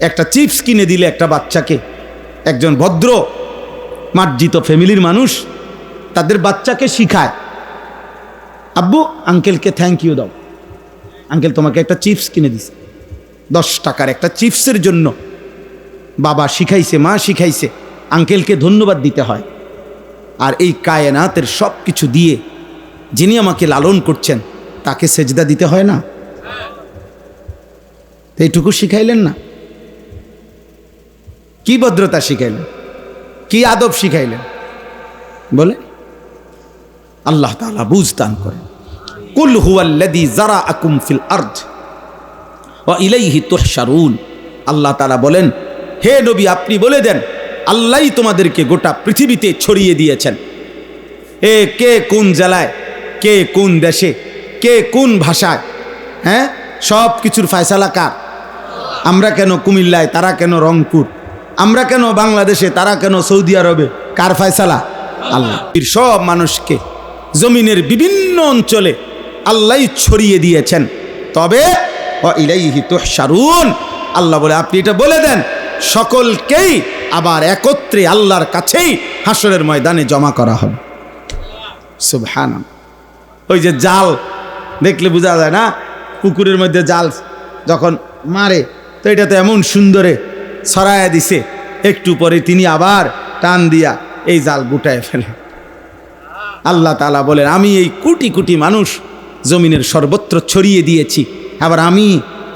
একটা চিপস কিনে দিলে একটা বাচ্চাকে, একজন ভদ্র মার্জিত ফ্যামিলির মানুষ তাদের বাচ্চাকে শিখায়, আব্বু আঙ্কেলকে থ্যাংক ইউ দাও, আঙ্কেল তোমাকে একটা চিপস কিনে দিছে। 10 টাকার একটা চিপসের জন্য বাবা শিখাইছে, মা শিখাইছে আঙ্কেলকে ধন্যবাদ দিতে হয়। আর এই কায়নাতের সব কিছু দিয়ে যিনি আমাকে লালন করছেন তাকে সেজদা দিতে হয় না? এইটুকু শিখাইলেন না? কি ভদ্রতা শিখাইলেন, কি আদব শিখাইলেন বলে? আল্লাহ তাআলা বুঝ দান করেন। কুল হুয়াল্লাযী যারাআকুম ফিল আরদ ওয়া ইলাইহি তুহশারুন। আল্লাহ তাআলা বলেন, হে নবী আপনি বলে দেন, আল্লাহই তোমাদেরকে গোটা পৃথিবীতে ছড়িয়ে দিয়েছেন। কে কোন জেলায়, কে কোন দেশে, কে কোন ভাষায়, হ্যাঁ, সব কিছুর ফয়সালা কার? আমরা কেন কুমিল্লায়, তারা কেন রংপুর, আমরা কেন বাংলাদেশে, তারা কেন সৌদি আরবে, কার ফয়সালা? আল্লাহ। সব মানুষকে জমিনের বিভিন্ন অঞ্চলে আল্লাহই ছড়িয়ে দিয়েছেন। তবে ইলাইহি তুহশারুন, আল্লাহ বলে আপনি এটা বলে দেন সকলকেই আবার একত্রে আল্লাহর কাছেই হাসরের ময়দানে জমা করা হবে। সুবহানাল্লাহ। ওই যে জাল দেখলে বোঝা যায় না, পুকুরের মধ্যে জাল যখন মারে তো এটা তো এমন সুন্দরে ছড়ায়া দিছে, একটু পরে তিনি আবার টান দিয়া এই জাল গুটায় ফেলে। আল্লাহ তাআলা বলেন, আমি এই কোটি কোটি মানুষ জমিনের সর্বত্র ছড়িয়ে দিয়েছি, আবার আমি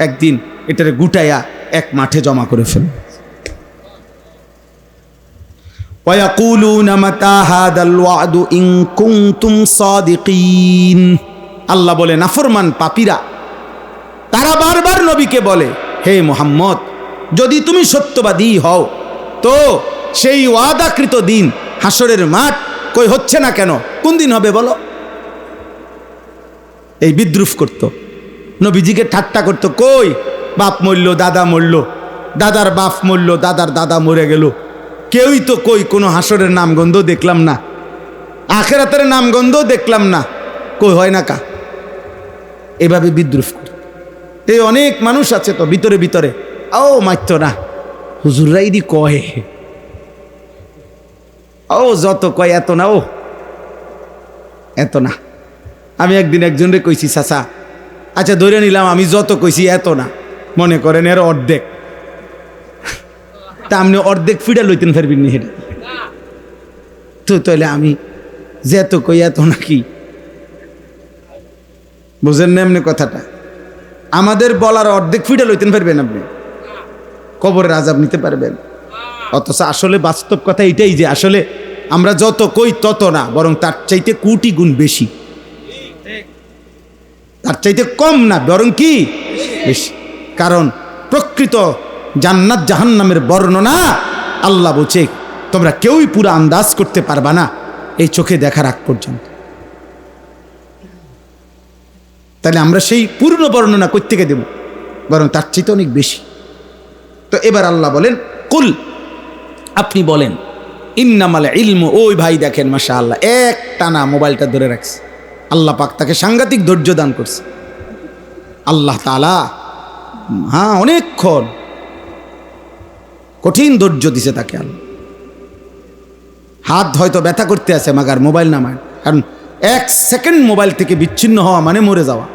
একদিন এটারে গুটাইয়া এক মাঠে জমা করে ফেলব। ওয়ায়াকুলুনা মাতা হাদাল ওয়াদু ইন কুনতুম সাদিকিন। আল্লাহ বলে নাফরমান পাপীরা তারা বারবার নবীকে বলে, হে মুহাম্মদ যদি তুমি সত্যবাদী হও তো সেই ওয়াদাকৃত দিন হাসরের মাঠ কই হচ্ছে না কেন? কোন দিন হবে বলো? এই বিদ্রুপ করত, নবীজিকে ঠাট্টা করত, কই বাপ মরল, দাদা মরল, দাদার বাপ মরল, দাদার দাদা মরে গেল, কেউই তো কই কোনো হাসরের নামগন্ধ দেখলাম না, আখিরাতের নামগন্ধ দেখলাম না, কই হয় না কা? এভাবে বিদ্রুপ করত। এই অনেক মানুষ আছে তো ভিতরে ভিতরে, ও মাইতো না হুজুররাই দি কয়, ও যত কয় এত না, ও এত না। আমি একদিন একজনরে কইছি, চাচা আচ্ছা ধরে নিলাম আমি যত কইছি এত না, মনে করেন এর অর্ধেক, তা আপনি অর্ধেক ফিডা লইতেন পারবেন নি? হেটা তো তাহলে আমি যে এত কই এত নাকি? বুঝেন না এমনি কথাটা? আমাদের বলার অর্ধেক ফিডা লইতেন পারবেন আপনি? কবরের আযাব নিতে পারবেন? অথচ আসলে বাস্তব কথা এটাই যে আসলে আমরা যত কই তত না, বরং তার চাইতে কোটি গুণ বেশি, তার চাইতে কম না, বরং কি বেশি। কারণ প্রকৃত জান্নাত জাহান্নামের বর্ণনা আল্লাহ বলছে তোমরা কেউই পুরো আন্দাজ করতে পারবা না এই চোখে দেখার আগ পর্যন্ত। তাহলে আমরা সেই পূর্ণ বর্ণনা কই থেকে দেব? বরং তার চাইতে অনেক বেশি। তো এবার আল্লাহ বলেন, কুল আপনি বলেন, ইন্নামাল ইলমু, ওই ভাই দেখেন মাশাআল্লাহ এক টানা মোবাইলটা ধরে রাখছে, আল্লাহ পাক তাকে সাংঘাতিক ধৈর্য দান করছে। আল্লাহ তাআলা হ্যাঁ অনেকক্ষণ কঠিন ধৈর্য দিছে তাকে। আল্লাহ হাত হয়তো ব্যথা করতে আছে, মাগার মোবাইল নামায়, কারণ 1 সেকেন্ড মোবাইল থেকে বিচ্ছিন্ন হওয়া মানে মরে যাওয়া।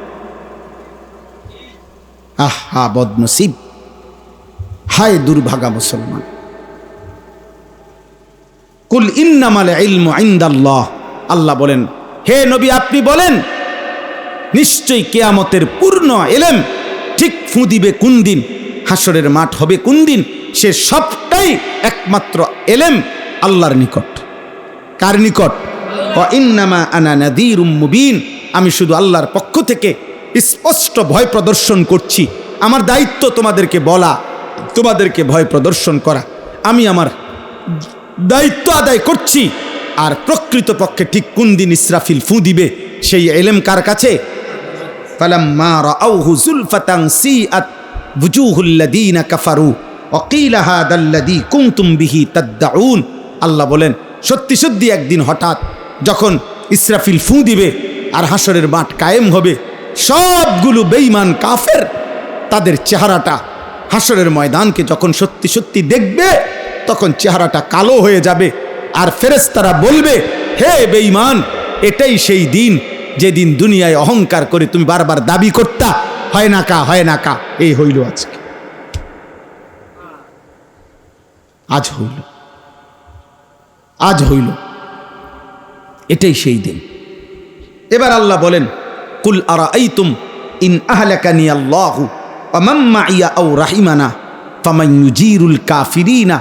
আহা বদনসিব, হায় দুর্ভাগা মুসলমান। কুল ইন্নামাল ইলমু ইনদাল্লাহ, আল্লাহ বলেন হে নবী আপনি বলেন নিশ্চয়ই কিয়ামতের পূর্ণ ইলম ঠিক ফুঁ দিবে কোন দিন, হাসরের মাঠ হবে কোন দিন, সে সবটাই একমাত্র ইলম আল্লাহর নিকট। কার নিকট? ওয়া ইন্নামা আনা নাযীরুম মুবিন, আমি শুধু আল্লাহর পক্ষ থেকে স্পষ্ট ভয় প্রদর্শন করছি। আমার দায়িত্ব তোমাদেরকে বলা, তোমাদেরকে ভয় প্রদর্শন করা, আমি আমার দায়িত্ব আদায় করছি। আর প্রকৃতপক্ষে ঠিক কোন দিন ইসরাফিল ফুঁ দিবে সেই ইলম কার কাছে? ফালাম্মা রাআউহু যুলফাতান সিআত বুজুহুল লাযীনা কাফারু ওয়া ক্বিলা হাদাল্লাযী কুনতুম বিহি তাদউন। আল্লাহ বলেন সত্যি সত্যি একদিন হঠাৎ যখন ইসরাফিল ফুঁ দিবে আর হাসরের মাঠ কায়েম হবে, সবগুলো বেঈমান কাফের তাদের চেহারাটা হাসরের ময়দানকে যখন সত্যি সত্যি দেখবে তখন চেহারাটা কালো হয়ে যাবে, আর ফেরেশতারা বলবে, হে বেঈমান, এটাই সেই দিন যেদিন দুনিয়ায় অহংকার করে তুমি বারবার দাবি করতা হয় না কা, হয় না কা। এই হইল আজকে, আজ হইল, আজ হইল, এটাই সেই দিন। এবার আল্লাহ বলেন, কুল আরাআইতুম ইন আহলাকানি আল্লাহু ওয়া মান মাইয়া আও রাহিমানা ফামান ইউজিরুল কাফিরিনা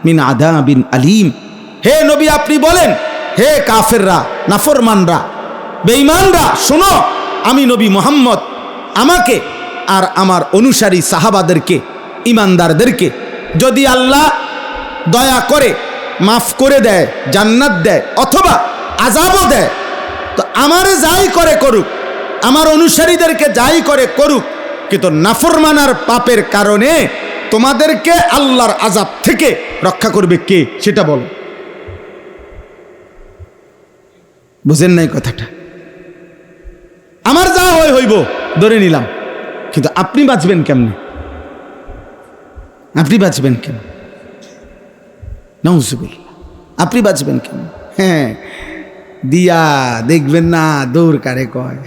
মিন আযাবিন আলীম। হে নবী, আপনি বলেন, হে কাফেররা, নাফরমানরা, বেঈমানরা, শোনো, আমি নবী মুহাম্মদ, আমাকে আর আমার অনুসারী সাহাবাদেরকে, ইমানদারদেরকে যদি আল্লাহ দয়া করে মাফ করে দেয়, জান্নাত দেয়, অথবা আযাবও দেয়, তো আমারে যাই করে করুক, আমার অনুসারীদেরকে যাই করে করুক, কিন্তু নাফরমানার পাপের কারণে তোমাদেরকে আল্লাহর আযাব থেকে রক্ষা করবে কে, সেটা বলো। বুঝেন নাই কথাটা? আমার যা হয় হইব, ধরে নিলাম, কিন্তু আপনি বাঁচবেন কেমনে? আপনি বাঁচবেন কেন? নাউজুবিল্লাহ, আপনি বাঁচবেন কেন? হ্যাঁ, দিয়া দেখবেন না দৌড় কারে কয়,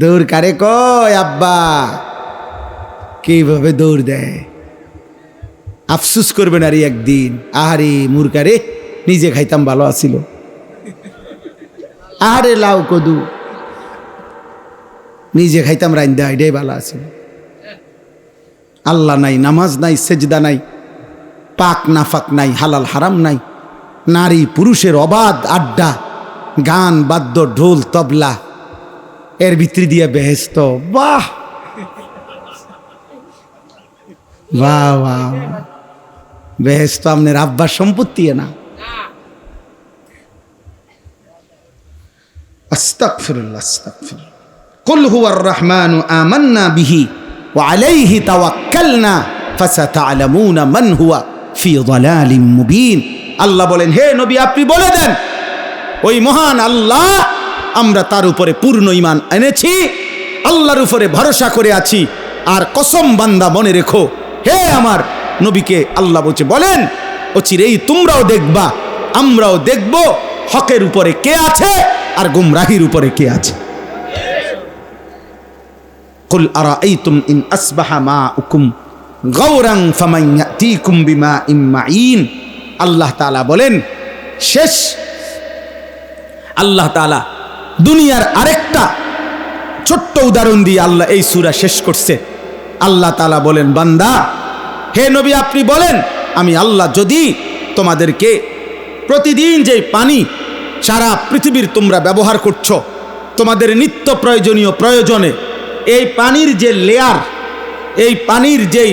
দৌড় কারে কয়, আব্বা কিভাবে দৌড় দেয়, আফসুস করবেন আর একদিন, আহারে মুরকারে, নিজে খাইতাম ভালো আছিল, আহারে লাউ কদু নিজে খাইতাম রাইন্দা, এটাই ভালো আছিল। আল্লাহ নাই, নামাজ নাই, সেজদা নাই, পাক নাফাক নাই, হালাল হারাম নাই, নারী পুরুষের অবাধ আড্ডা, গান বাদ্য, ঢোল তবলা, এর ভিতরে দিয়ে বেহেশত। বাহ বাহ বাহ, বেহেশত আপনার আব্বার সম্পত্তি না। আস্তাগফিরুল্লাহ, আস্তাগফিরুল্লাহ। কুল হুয়ার রহমানু আমান্না বিহি ওয়া আলাইহি তাওয়াক্কালনা ফাসাতা'লামুনা মান হুয়া ফি যালালিম মুবিন। আল্লাহ বলেন, হে নবী, আপনি বলে দেন, ওই মহান আল্লাহ, আমরা তার উপরে পূর্ণ ঈমান এনেছি, আল্লাহর উপরে ভরসা করে আছি। আর কসম বান্দা, মনে রেখো, হে আমার নবীকে আল্লাহ বলছে, বলেন, অচিরেই তোমরাও দেখবা, আমরাও দেখব, হকের উপরে কে আছে আর গুমরাহির উপরে কে আছে। কুল আরাআইতুম ইন আসবাহা মাউকুম গাওরান ফামান ইয়াতিকুম বিমাইন মাঈন। আল্লাহ তাআলা বলেন, শেষ আল্লাহ তাআলা দুনিয়ার আরেকটা ছোট্ট উদাহরণ দিয়ে আল্লাহ এই সূরা শেষ করছে। আল্লাহ তাআলা বলেন, বান্দা, হে নবী, আপনি বলেন, আমি আল্লাহ যদি তোমাদেরকে প্রতিদিন যে পানি সারা পৃথিবীর তোমরা ব্যবহার করছো, তোমাদের নিত্য প্রয়োজনীয় প্রয়োজনে, এই পানির যে লেয়ার, এই পানির যেই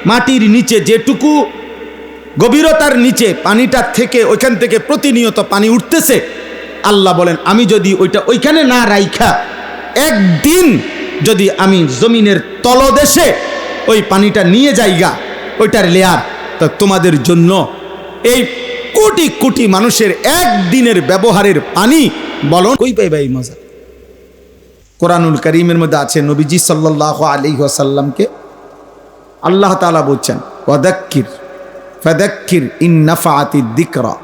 মাটির নিচে যেটুকু গভীরতার নিচে পানিটা থেকে, ওইখান থেকে প্রতিনিয়ত পানি উঠতেছে, আল্লাহ বলেন, আমি যদি ওইটা ওইখানে না রাইখা একদিন যদি আমি জমিনের তলদেশে ওই পানিটা নিয়ে যাইগা, ওইটার লেয়ার, তা তোমাদের জন্য এই কোটি কোটি মানুষের একদিনের ব্যবহারের পানি বলন কই পাইবা এই মজা। কোরআনুল কারীমের মধ্যে আছে, নবীজি সাল্লাল্লাহু আলাইহি ওয়াসাল্লামকে আল্লাহ তাআলা বলছেন, ওয়াদাক্কির ফাদাক্কির ইন নাফাআতিদ যিকরা।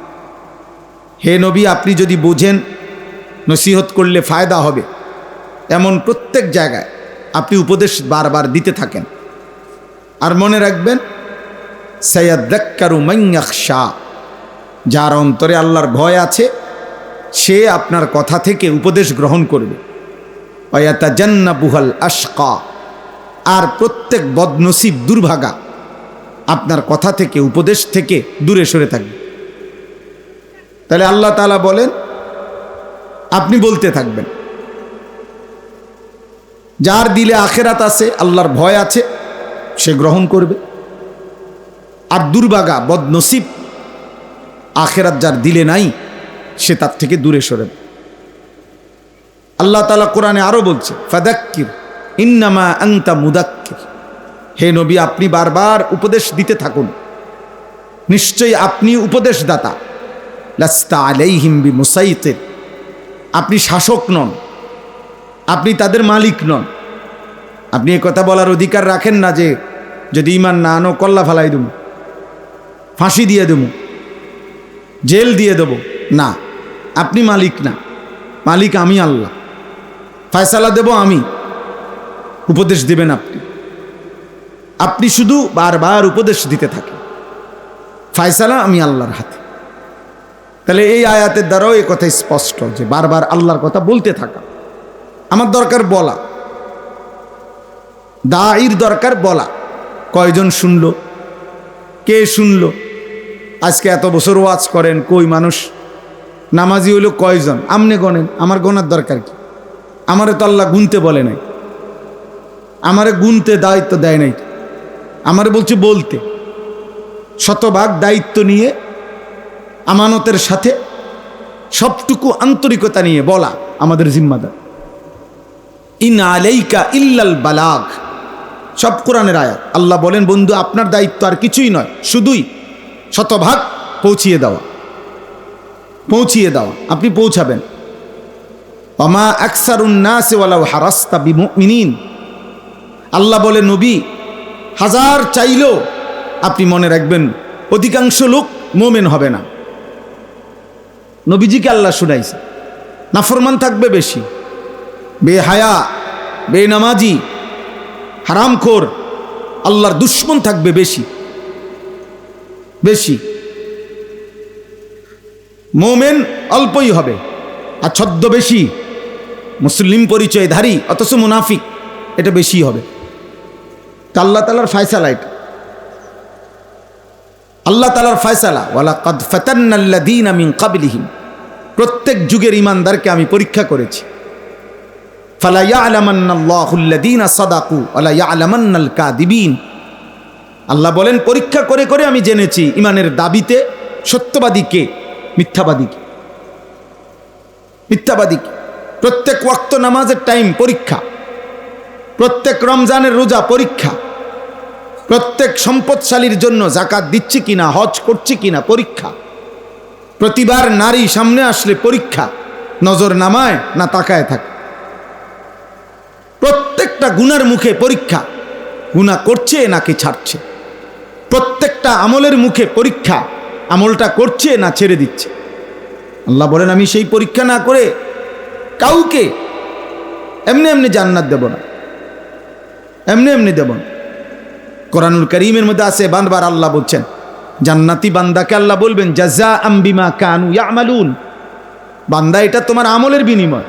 হে নবী, আপনি যদি বোঝেন নসিহত করলে ফায়দা হবে, এমন প্রত্যেক জায়গায় আপনি উপদেশ বারবার দিতে থাকেন। আর মনে রাখবেন, সায়াযাক্কারু মান ইয়াখশা, যার অন্তরে আল্লাহর ভয় আছে, সে আপনার কথা থেকে উপদেশ গ্রহণ করবে। ওয়ায়াতাজান্নাবুহাল আশকা, আর প্রত্যেক বদনসিব দুর্ভাগা আপনার কথা থেকে, উপদেশ থেকে দূরে সরে থাকবে। তাহলে আল্লাহ তাআলা বলেন, আপনি বলতে থাকবেন, যার দিলে আখেরাত আছে, আল্লাহর ভয় আছে, সে গ্রহণ করবে। আর দুর্ভাগা বদনসিব, আখেরাত যার দিলে নাই, সে তার থেকে দূরে সরে। আল্লাহ তাআলা কোরআনে আরো বলছে, ফাদাক্কির ইন্নামা আনতা মুদাক্কির। হে নবী, আপনি বারবার উপদেশ দিতে থাকুন, নিশ্চয়ই আপনি উপদেশদাতা। লাস্তা আলাইহিম বিমুসাইতির, আপনি শাসক নন, আপনি তাদের মালিক নন। আপনি এ কথা বলার অধিকার রাখেন না যে যদি ইমান না আনো কল্লা ফালাই দেবো, ফাঁসি দিয়ে দেবো, জেল দিয়ে দেব। না, আপনি মালিক না, মালিক আমি আল্লাহ। ফয়সালা দেব আমি, উপদেশ দিবেন আপনি। আপনি শুধু বারবার উপদেশ দিতে থাকেন, ফয়সালা আমি আল্লাহর হাতে। তাহলে এই আয়াতের দ্বারাও এই কথা স্পষ্ট যে বারবার আল্লাহর কথা বলতে থাকা। আমার দরকার বলা, দাঈর দরকার বলা। কয়জন শুনলো, কে শুনলো? আজকে এত বছর ওয়াজ করেন, কই মানুষ নামাজি হইল কয়জন? আমনে গণেন, আমার গণার দরকার কি? আমারে তো আল্লাহ গুনতে বলে নাই, আমারে গুনতে দায়িত্ব দেয় নাই, আমারে বলছে বলতে। শতভাগ দায়িত্ব নিয়ে আমানতের সাথে সবটুকু আন্তরিকতা নিয়ে বলা আমাদের জিম্মাদার। ইন আলাইকা ইল্লাল বালাগ, সব কোরআনের আয়াত। আল্লাহ বলেন বন্ধু আপনার দায়িত্ব আর কিছুই নয়, শুধুই শতভাগ পৌঁছিয়ে দেওয়া, পৌঁছিয়ে দেওয়া। আপনি পৌঁছাবেন। ওমা আকসারুন নাস ওয়ালাউ হারাস্তা বিমুমিনিন, আল্লাহ বলে নবী হাজার চাইলেও আপনি মনে রাখবেন অধিকাংশ লোক মোমেন হবে না। নবীজিকে আল্লাহ শুনাইছে, নাফরমান থাকবে বেশি, বেহায়া, বেনামাজি, হারামখোর, আল্লাহর দুশ্মন থাকবে বেশি বেশি। মোমেন অল্পই হবে, আর ছদ্মবেশী মুসলিম পরিচয়ধারী অথচ মুনাফিক এটা বেশি হবে। তা আল্লাহ তাআলার ফয়সালা এটা, আল্লাহ তাআলার ফয়সালা। ওয়ালাকাদ ফাতান্নাল্লাযীনা মিন ক্বাবলিহিম, প্রত্যেক যুগের ঈমানদারকে আমি পরীক্ষা করেছি। ফালা ইয়ালামান্নাল্লাহুল্লাযীনা সাদাকু ওয়ালা ইয়ালামান্নাল কাযিবিন, আল্লাহ বলেন পরীক্ষা করে করে আমি জেনেছি ঈমানের দাবিতে সত্যবাদী কে, মিথ্যাবাদী কে, মিথ্যাবাদী কে। প্রত্যেক ওয়াক্ত নামাজের টাইম পরীক্ষা, প্রত্যেক রমজানের রোজা পরীক্ষা, প্রত্যেক সম্পদশালীর জন্য যাকাত দিচ্ছি কিনা, হজ করছি কিনা পরীক্ষা, প্রতিবার নারী সামনে আসলে পরীক্ষা, নজর নামায় না তাকায় থাকে, প্রত্যেকটা গুনার মুখে পরীক্ষা, গুনাহ করছে নাকি ছাড়ছে, প্রত্যেকটা আমলের মুখে পরীক্ষা, আমলটা করছে না ছেড়ে দিচ্ছে। আল্লাহ বলেন আমি সেই পরীক্ষা না করে কাউকে এমনি এমনি জান্নাত দেব না, এমনি এমনি দেব না। কোরআনুল কারীমের মধ্যে আছে বারবার আল্লাহ বলছেন জান্নাতি বান্দাকে আল্লাহ বলবেন জাযাআম বিমা কানু ইয়ামালুন, বান্দা এটা তোমার আমলের বিনিময়,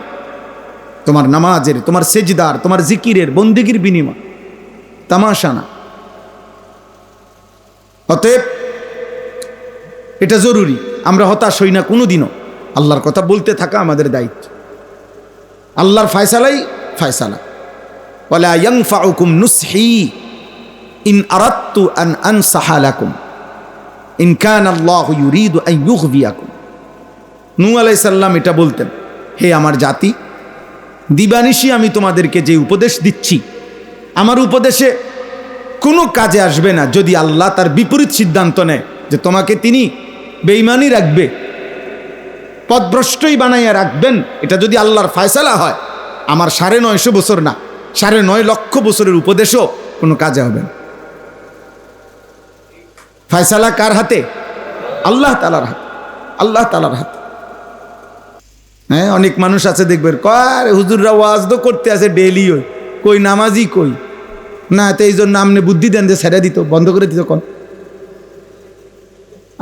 তোমার নামাজের, তোমার সেজদার, তোমার জিকিরের, বন্দেগীর বিনিময়, তামাশা না। অতএব এটা জরুরি, আমরা হতাশ হই না কোনোদিনও। আল্লাহর কথা বলতে থাকা আমাদের দায়িত্ব। আল্লাহর ফয়সালাই ফয়সালা। ওয়ালা ইয়ানফাউকুম নুসহি ইন আরাদতু আন আনসাহা লাকুম ইন কানা আল্লাহু ইউরিদু আন ইউগবিয়াকুম। নূহ আলাইহিস সালাম এটা বলতেন, হে আমার জাতি, দিবানিশি আমি তোমাদেরকে যে উপদেশ দিচ্ছি, আমার উপদেশে কোনো কাজে আসবে না যদি আল্লাহ তার বিপরীত সিদ্ধান্ত নেয় যে তোমাকে তিনি বেঈমানি রাখবে, পথভ্রষ্টই বানাইয়া রাখবেন। এটা যদি আল্লাহর ফয়সালা হয়, আমার ৯৫০ বছর না ৯.৫ লক্ষ বছরের উপদেশও কোনো কাজে হবে না। ফয়সালা কার হাতে? আল্লাহ তাআলার হাতে, আল্লাহ তাআলার হাতে। হ্যাঁ, অনেক মানুষ আছে দেখবেন কয় হুজুররা ওয়াজ তো করতে আছে ডেইলি, কই নামাজি কই না, তো এই জন্য আপনি বুদ্ধি দেন যে ছেড়ে দিত, বন্ধ করে দিত। কোন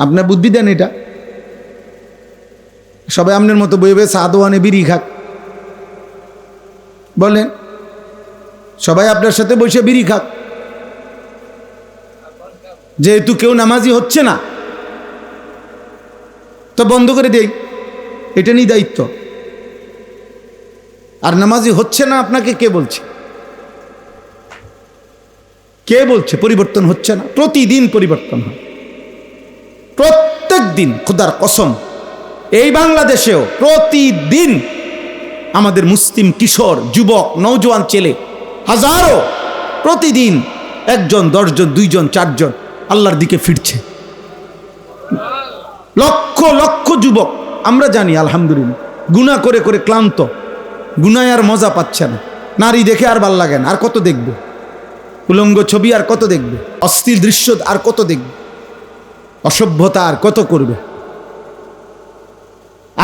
আপনার বুদ্ধি দেন এটা? সবাই আপনার মতো বই বই সাদোয়ানে বিড়ি খাক, বলেন সবাই আপনার সাথে বসে বিড়ি খাক, যেহেতু কেউ নামাজি হচ্ছে না তো বন্ধ করে দেই, এটা নিয়ে দায়িত্ব। আর নামাজি হচ্ছে না আপনাকে কে বলছে? কে বলছে পরিবর্তন হচ্ছে না? প্রতিদিন পরিবর্তন হয়, প্রত্যেক দিন। খোদার কসম, এই বাংলাদেশেও প্রতিদিন আমাদের মুসলিম কিশোর, যুবক, নওজোয়ান ছেলে হাজারো প্রতিদিন ১ জন, ১০ জন, ২ জন, ৪ জন আল্লাহর দিকে ফিরছে। লক্ষ লক্ষ যুবক আমরা জানি আলহামদুলিল্লাহ গুনাহ করে করে ক্লান্ত, গুনায় আর মজা পাচ্ছে না, নারী দেখে আর ভাল লাগে না, আর কত দেখবে? উলঙ্গ ছবি আর কত দেখবে? অস্থির দৃশ্য আর কত দেখবে? অসভ্যতা আর কত করবে?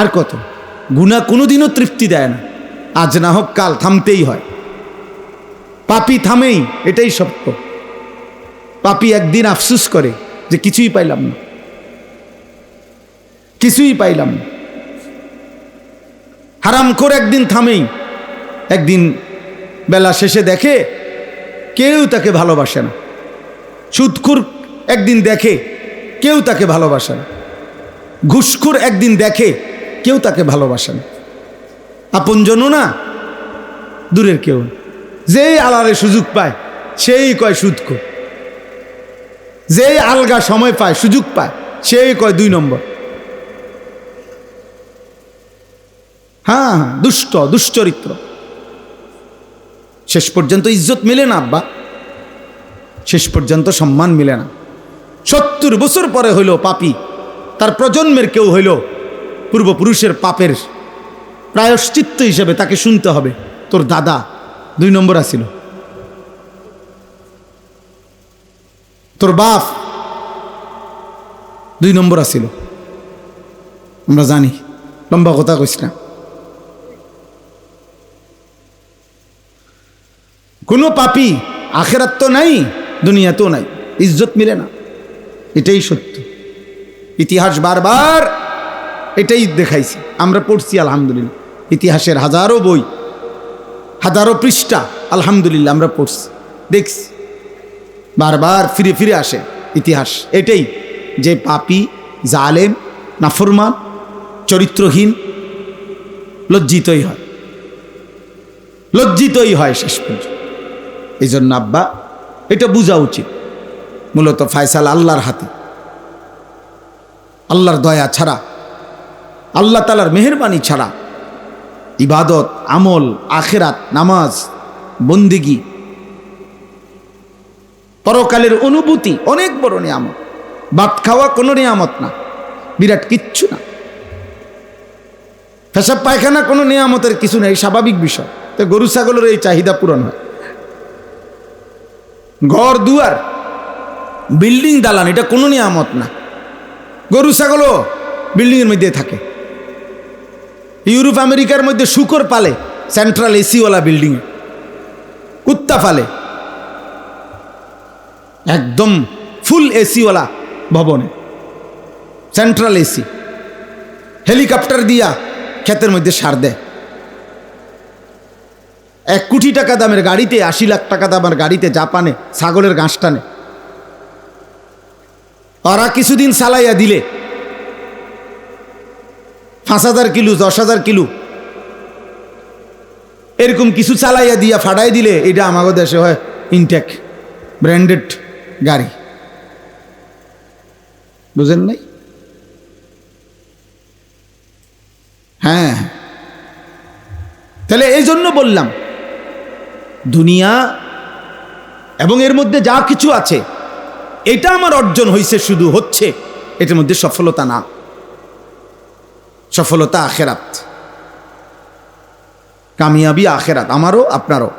আর কত? গুনাহ কোনোদিনও তৃপ্তি দেয় না, আজ না হোক কাল থামতেই হয়। পাপী থামেই, এটাই সত্য। পাপী একদিন আফসোস করে যে কিছুই পাইলাম না, কিছুই পাইলাম না। হারামখোর একদিন থামেই, একদিন বেলা শেষে দেখে কেউ তাকে ভালোবাসে না। সুদখোর একদিন দেখে কেউ তাকে ভালোবাসে না। ঘুষখোর একদিন দেখে কেউ তাকে ভালোবাসে না। আপনজনও না, দূরের কেউ। যেই আলারে সুযোগ পায় সেই কয় সুদখোর, যেই আলগা সময় পায়, সুযোগ পায়, সেই কয় 2 নম্বর। হ্যাঁ, দুশ্চরিত্র। শেষ পর্যন্ত ইজ্জত মিলে না আব্বা, শেষ পর্যন্ত সম্মান মিলে না। 70 বছর পরে হইল পাপী, তার প্রজন্মের কেউ হইল পূর্বপুরুষের পাপের প্রায়শ্চিত্ত হিসেবে তাকে শুনতে হবে, তোর দাদা 2 নম্বর আসিল, তোর বাপ 2 নম্বর আসিল। আমরা জানি, লম্বা কথা কইস না। কোনো পাপী আখেরাত তো নাই, দুনিয়াতেও নাই, ইজ্জত মিলে না, এটাই সত্য। ইতিহাস বারবার এটাই দেখাইছে। আমরা পড়ছি আলহামদুলিল্লাহ, ইতিহাসের হাজারো বই, হাজারো পৃষ্ঠা আলহামদুলিল্লাহ আমরা পড়ছি, দেখছি। বারবার ফিরে ফিরে আসে ইতিহাস এটাই, যে পাপী, জালেম, নাফরমান, চরিত্রহীন লজ্জিতই হয়, লজ্জিতই হয় শেষ পর্যন্ত। এই জন্য আব্বা এটা বোঝা উচিত, মূলত ফায়সালা আল্লাহর হাতে। আল্লাহর দয়া ছাড়া, আল্লাহ তাআলার মেহেরবানি ছাড়া ইবাদত, আমল, আখেরাত, নামাজ, বন্দিগি, পরকালের অনুভূতি অনেক বড় নিয়ামত। ভাত খাওয়া কোনো নিয়ামত না, বিরাট কিচ্ছু না। পেশাব পায়খানা কোনো নিয়ামতের কিছু নেই, স্বাভাবিক বিষয়। তো গরু ছাগলের এই চাহিদা পূরণ হয়। ঘর দুয়ার, বিল্ডিং, দালান, এটা কোনো নিয়ামত না। গরু ছাগলও বিল্ডিংয়ের মধ্যে থাকে। ইউরোপ আমেরিকার মধ্যে শুকর পালে সেন্ট্রাল এসিওয়ালা বিল্ডিংয়ে, কুত্তা পালে একদম ফুল এসিওয়ালা ভবনে, সেন্ট্রাল এসি। হেলিকপ্টার দিয়া ক্ষেতের মধ্যে সার দেয়। 1 কোটি টাকা দামের গাড়িতে, 80 লাখ টাকা দামের গাড়িতে জাপানে ছাগলের ঘাস টানে। ওরা কিছুদিন চালাইয়া দিলে 5,000 কিলো, 10,000 কিলো এরকম কিছু চালাইয়া দিয়া ফাটাই দিলে, এটা আমাদের দেশে হয় ইনটেক ব্র্যান্ডেড গাড়ি। বুঝেন নাই? হ্যাঁ, তাহলে এই জন্য বললাম, দুনিয়া এবং এর মধ্যে যা কিছু আছে, এটা আমার অর্জন হয়েছে, শুধু হচ্ছে, এটার মধ্যে সফলতা না। সফলতা আখেরাত, কামিয়াবি আখেরাত, আমারও আপনারও,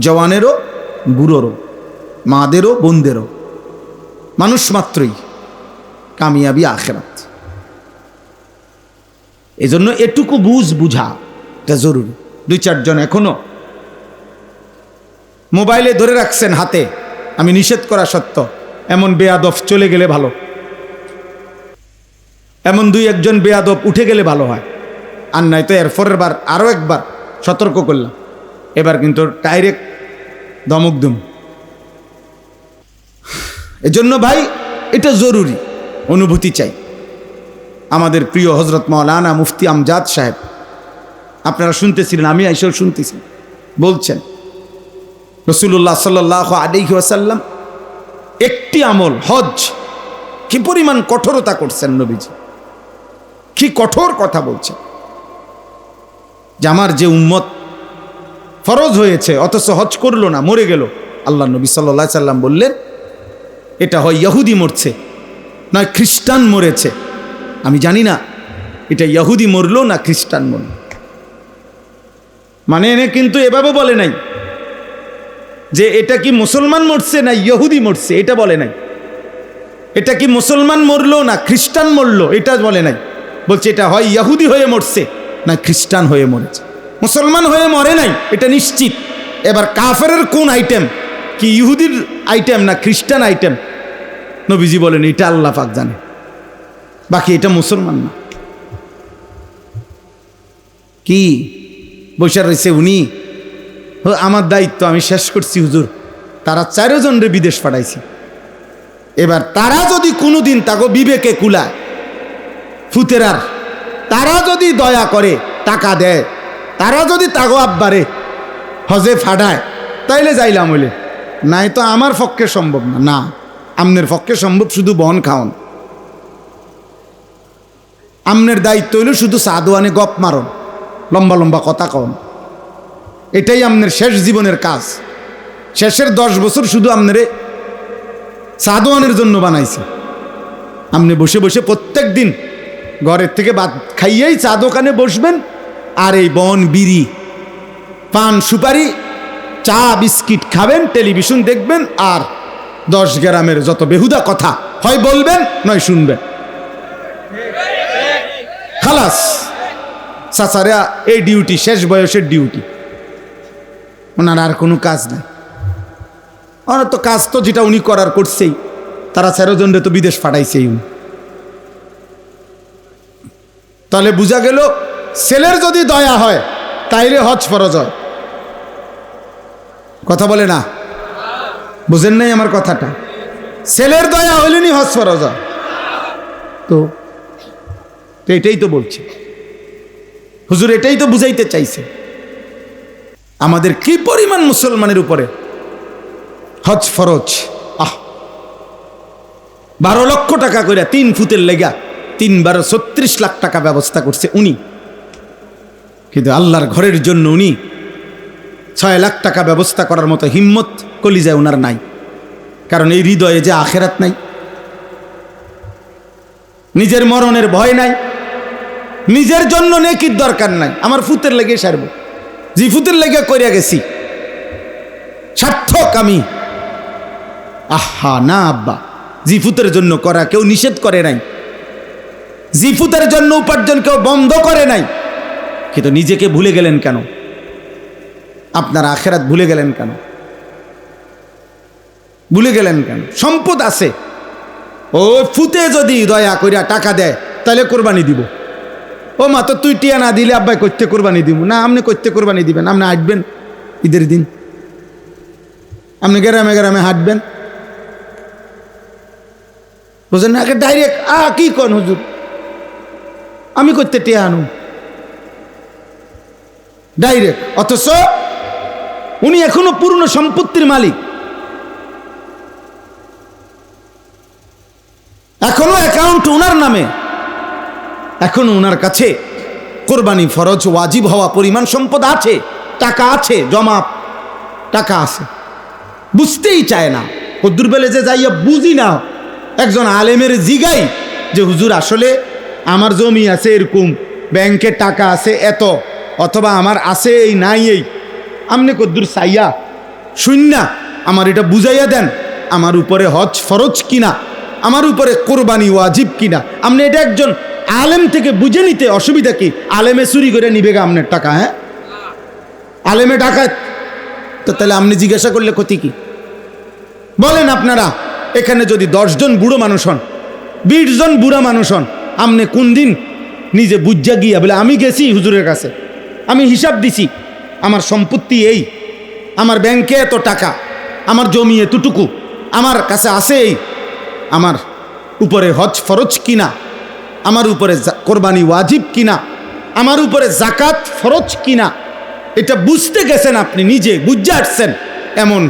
জওয়ানেরও বুড়োরও, মাদেরও বোনদেরও, মানুষ মাত্রই কামিয়াবি আখেরাত। এই জন্য এটুকু বুঝা এটা জরুরি। 2-4 জন এখনো মোবাইলে ধরে রাখছেন হাতে, আমি নিষেধ করা সত্ত্বেও, এমন বেয়াদব চলে গেলে ভালো, এমন 2-1 জন বেয়াদব উঠে গেলে ভালো হয়। আর নাই তো এর পরের বার আরও একবার সতর্ক করলাম, এবার কিন্তু ডাইরেক্ট ধমক দুম। এজন্য ভাই এটা জরুরি, অনুভূতি চাই। আমাদের প্রিয় হজরত মাওলানা মুফতি আমজাদ সাহেব, আপনারা শুনতেছিলেন, আমি আইসাও শুনতেছি, বলছেন রাসূলুল্লাহ সাল্লাল্লাহু আলাইহি ওয়াসাল্লাম একটি আমল, হজ, কি পরিমাণ কঠোরতা করছেন নবীজি, কি কঠোর কথা বলছেন, যে আমার যে উম্মত ফরজ হয়েছে অথচ হজ করলো না, মরে গেল। আল্লাহ নবী সাল্লাল্লাহু আলাইহি সাল্লাম বললেন, এটা হয় ইহুদি মরছে, নয় খ্রিস্টান মরেছে। আমি জানি না এটা ইহুদি মরলো না খ্রিস্টান মরল, মানে এনে কিন্তু এভাবে বলে নাই যে এটা কি মুসলমান মরছে না ইহুদি মরছে, এটা বলে নাই। এটা কি মুসলমান মরলো না খ্রিস্টান মরলো, এটা বলে নাই। বলছে এটা হয় ইহুদি হয়ে মরছে না খ্রিস্টান হয়ে মরেছে, মুসলমান হয়ে মরে নাই, এটা নিশ্চিত। এবার কাফেরের কোন আইটেম, কি ইহুদির আইটেম না খ্রিস্টান আইটেম, নবীজি বলেন এটা আল্লাহ পাক জানে, বাকি এটা মুসলমান না। কি বৈশাখ রয়েছে উনি, আমার দায়িত্ব আমি শেষ করছি হুজুর, তারা 4 জনরে বিদেশ পাঠাইছি। এবার তারা যদি কোনোদিন তাকে বিবেকে কুলায়, ফুতেরার তারা যদি দয়া করে টাকা দেয়, তারা যদি তাগো আব্বারে হজে ফাটায়, তাইলে যাইলাম হইলে, নাই তো আমার পক্ষে সম্ভব না। না, আমনের পক্ষে সম্ভব শুধু বন খাওন। আমনের দায়িত্ব হইল শুধু সাদওয়ানে গপ মারন, লম্বা লম্বা কথা কন, এটাই আমনের শেষ জীবনের কাজ। শেষের 10 বছর শুধু আমনেরে সাদওয়ানের জন্য বানাইছে। আপনি বসে বসে প্রত্যেক দিন ঘরের থেকে ভাত খাইয়েই চা দোকানে বসবেন, আর এই বন বিড়ি পান সুপারি চা বিস্কিট খাবেন, টেলিভিশন দেখবেন, আর 10 গ্রামের যত বেহুদা কথা হয় বলবেন নয় শুনবেন। খালাস, চাচারা এই ডিউটি, শেষ বয়সের ডিউটি, ওনার আর কোনো কাজ নাই। ওনার তো কাজ তো যেটা উনি করার করছেই, তারা 13 জনরে তো বিদেশ পাঠাইছেই উনি। তাহলে বোঝা গেল ছেলের যদি দয়া হয় তাইলে হজ ফরজ হয়। কথা বলে না, বুঝেন নাই আমার কথাটা? ছেলের দয়া হইলেনি হজ ফরজ হয়। তো এটাই তো বলছে হুজুর, এটাই তো বুঝাইতে চাইছে আমাদের কি পরিমাণ মুসলমানের উপরে হজ ফরজ। 12 লক্ষ টাকা করে 3 ফুটের লেগা 3 × 36 লাখ টাকা ব্যবস্থা করছে উনি, কিন্তু আল্লাহর ঘরের জন্য উনি 6 লাখ টাকা ব্যবস্থা করার মতো হিম্মত কলিজায় উনার নাই, কারণ এই হৃদয়ে যে আখেরাত নাই, নিজের মরণের ভয় নাই, নিজের জন্য নেকির দরকার নাই। আমার ফুতের লেগে সারব, জি ফুতের লেগে কইরা গেছি, সার্থক আমি। আহা না আব্বা, জিফুতের জন্য করা কেউ নিষেধ করে নাই, জিফুতের জন্য উপার্জন কেউ বন্ধ করে নাই, কিন্তু নিজেকে ভুলে গেলেন কেন? আপনার আখেরাত ভুলে গেলেন কেন? ভুলে গেলেন কেন? সম্পদ আছে, ও ফুতে যদি দয়া কইরা টাকা দেয় তাহলে কোরবানি দিব। ও মা, তো তুই টিয়া না দিলে আব্বাই করতে কোরবানি দিব না। আপনি করতে কোরবানি দিবেন, আপনি হাঁটবেন ঈদের দিন, আপনি গ্রামে গ্রামে হাঁটবেন, বুঝলেন না? ডাইরেক্ট কি কন হুজুর, আমি করতে টিয়া আনু ডাইরেক্ট, অথচ উনি এখনো পূর্ণ সম্পত্তির মালিক, এখনো অ্যাকাউন্ট ওনার নামে, এখনো ওনার কাছে কোরবানি ফরজ ওয়াজিব হওয়া পরিমাণ সম্পদ আছে, টাকা আছে, জমা টাকা আছে, বুঝতেই চায় না। কদ্দুর বেলে যে যাইয়া বুঝি না, একজন আলেমের জিগাই যে হুজুর আসলে আমার জমি আছে এরকম, ব্যাংকে টাকা আছে এত, অথবা আমার আছে এই নাই এই, আমনে কদ্দুর চাইয়া শূন্য আমার এটা বুঝাইয়া দেন, আমার উপরে হজ ফরজ কিনা, আমার উপরে কোরবানি ওয়াজিব কিনা। আপনি এটা একজন আলেম থেকে বুঝে নিতে অসুবিধা কি? আলেমে চুরি করে নিবে গা আপনার টাকা? হ্যাঁ, আলেমে ডাকাত তো, তাহলে আপনি জিজ্ঞাসা করলে ক্ষতি কি? বলেন আপনারা, এখানে যদি 10 জন বুড়ো মানুষ হন, 20 জন বুড়া মানুষ হন, আপনি কোন দিন নিজে বুঝা গিয়া বলে আমি গেছি হুজুরের কাছে, আমি হিসাব দিছি, আমার সম্পত্তি এই, আমার ব্যাংকে এত টাকা, আমার জমি এতটুকু, আমার কাছে আছে এই, আমার উপরে হজ ফরজ কিনা, আমার উপরে কোরবানি ওয়াজিব কিনা, আমার উপরে জাকাত ফরজ কিনা, এটা বুঝতে গেছেন আপনি, নিজে বুঝে আসছেন, এমন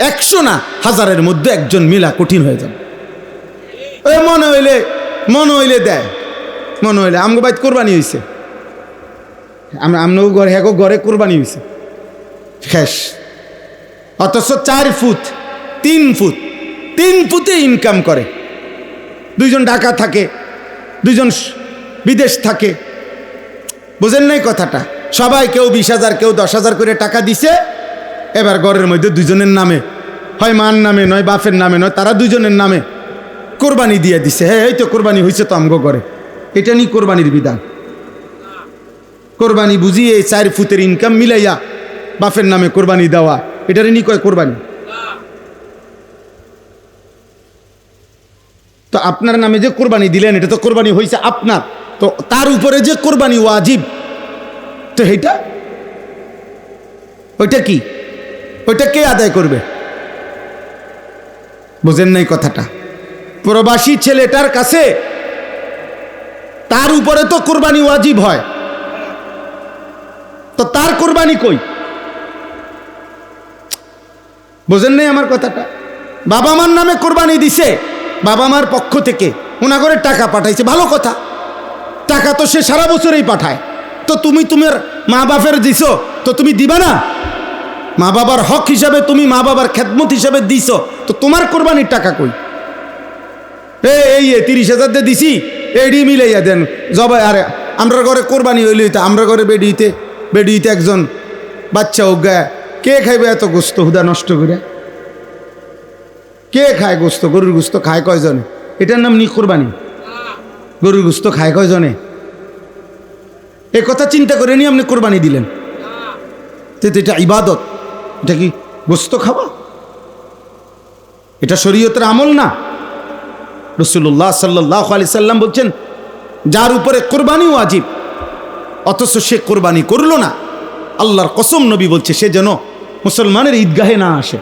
100 না 1000-এর মধ্যে একজন মিলা কঠিন হয়ে যাবে। ওই মনে হইলে দেয়, মনে হইলে আমগো বাইত কোরবানি হয়েছে, আমরাও ঘরে হ্যাঁ ঘরে কোরবানি হয়েছে শেষ, অথচ 4 ফুট 3 ফুটে ইনকাম করে, 2 জন ঢাকা থাকে, 2 জন বিদেশ থাকে, বুঝেন নাই কথাটা? সবাই কেউ 20,000 কেউ 10,000 করে টাকা দিছে। এবার ঘরের মধ্যে দুজনের নামে, হয় মার নামে নয় বাপের নামে নয়, তারা দুজনের নামে কোরবানি দিয়ে দিছে। হ্যাঁ, এই তো কোরবানি হয়েছে তো আমগো ঘরে। এটা নিয়ে কোরবানির বিধান। কোরবানি বুঝিয়ে 4 ফুটের ইনকাম মিলাইয়া বাপের নামে কোরবানি দেওয়া, এটারই নি কয় কোরবানি। তো আপনার নামে যে কোরবানি দিলেন এটা তো কোরবানি হয়েছে আপনার, তো তার উপরে যে কোরবানি ওয়াজিব, তো এইটা ওইটা কি, ওইটা কে আদায় করবে? বুঝেন নাই কথাটা? প্রবাসী ছেলেটার কাছে তার উপরে তো কোরবানি ওয়াজিব হয়, তো তার কোরবানি কই? বুঝেন নাই আমার কথাটা? বাবা মার নামে কোরবানি দিছে, বাবা মার পক্ষ থেকে ওনা করে টাকা পাঠাইছে, ভালো কথা। টাকা তো সে সারা বছরেই পাঠায়, তো তুমি তোমার মা বাপের দিছো, তো তুমি দিবা না? মা বাবার হক হিসাবে তুমি মা বাবার খেদমত হিসাবে দিছ, তো তোমার কোরবানির টাকা কই? এই 30,000 দিয়ে দিছি, এডি মিলাইয়া দেন জবাই। আরে আমরা ঘরে কোরবানি হইলেই তো আমরা ঘরে বেডিতে একজন বাচ্চা অজ্ঞা, কে খাইবে এত গোস্ত হুদা নষ্ট করে? কে খায় গোস্ত? গরুর গোস্ত খায় কয়জনে? এটার নাম নি কোরবানি? গরুর গোস্ত খায় কয়জনে? এ কথা চিন্তা করে নি আপনি কোরবানি দিলেন? এটা ইবাদত, এটা কি গোস্ত খাওয়া? এটা শরীয়তের আমল না। রাসূলুল্লাহ সাল্লাল্লাহু আলাইহি সাল্লাম বলছেন, যার উপরে কোরবানি ওয়াজিব অথচ সে কোরবানি করলো না, আল্লাহর কসম নবী বলছে সে যেন মুসলমানের ঈদগাহে না আসে,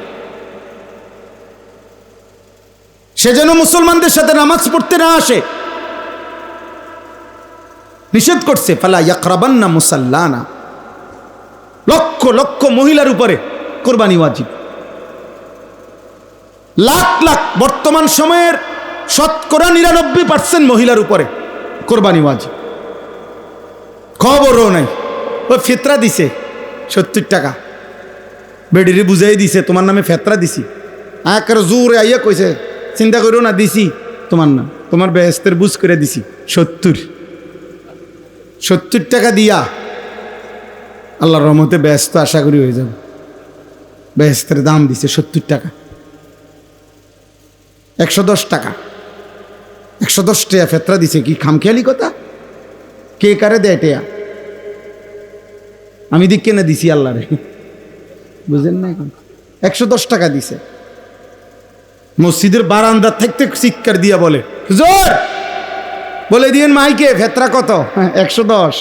সে যেন মুসলমানদের সাথে নামাজ পড়তে না আসে। নিষেধ করছে, ফালা ইয়াকরাবান্না মুসাল্লানা। লক্ষ লক্ষ মহিলার উপরে কোরবানি ওয়াজিব, লাখ লাখ, বর্তমান সময়ের 99% মহিলার উপরে কোরবানি ওয়াজিব। খবরও নাই, ও ফিতরা দিছে 70 টাকা, বেডিরে বুঝাই দিছে তোমার নামে ফেতরা দিছি। একের জোরে আইয়া কইছে, চিন্তা করো না, দিছি তোমার নাম, তোমার বেহেস্তের বুঝ করে দিছি 70 টাকা দিয়া আল্লাহর রহমতে বেহেস্ত আশা করি হয়ে যাবে। বেহেস্তের দাম দিছে 70 টাকা, 110 টাকা, 110 টাকা ফেতরা দিছে। কি খামখেয়ালি কথা? কে কারে দেয় টেয়া? আমি দিক কেনে দিছি আল্লাহ রে, বুঝেন না? এখন 110 টাকা দিছে। মসজিদের বারান্দা থেকে চিৎকার দিয়া বলে, জোর বলে দিয়েন মাইকে ফেতরা কত? 110।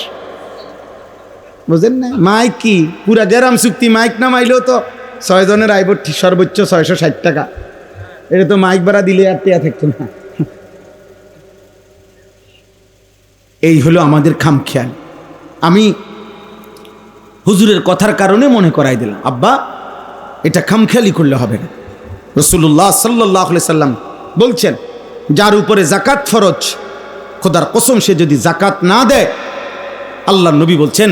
বুঝেন না? মাইক কি পুরা গ্রাম চুক্তি, মাইক না মাইলেও তো 6 জনের আইব সর্বোচ্চ 660 টাকা। এটা তো মাইক ভাড়া দিলে আর টেয়া থাকতো না। এই হলো আমাদের খামখেয়াল। আমি হুজুরের কথার কারণে মনে করাই দিলাম, আব্বা এটা খামখেয়ালি করলে হবে না। রাসূলুল্লাহ সাল্লাল্লাহু আলাইহি সাল্লাম বলছেন, যার উপরে যাকাত ফরজ, খোদার কসম সে যদি যাকাত না দেয়, আল্লাহর নবী বলছেন,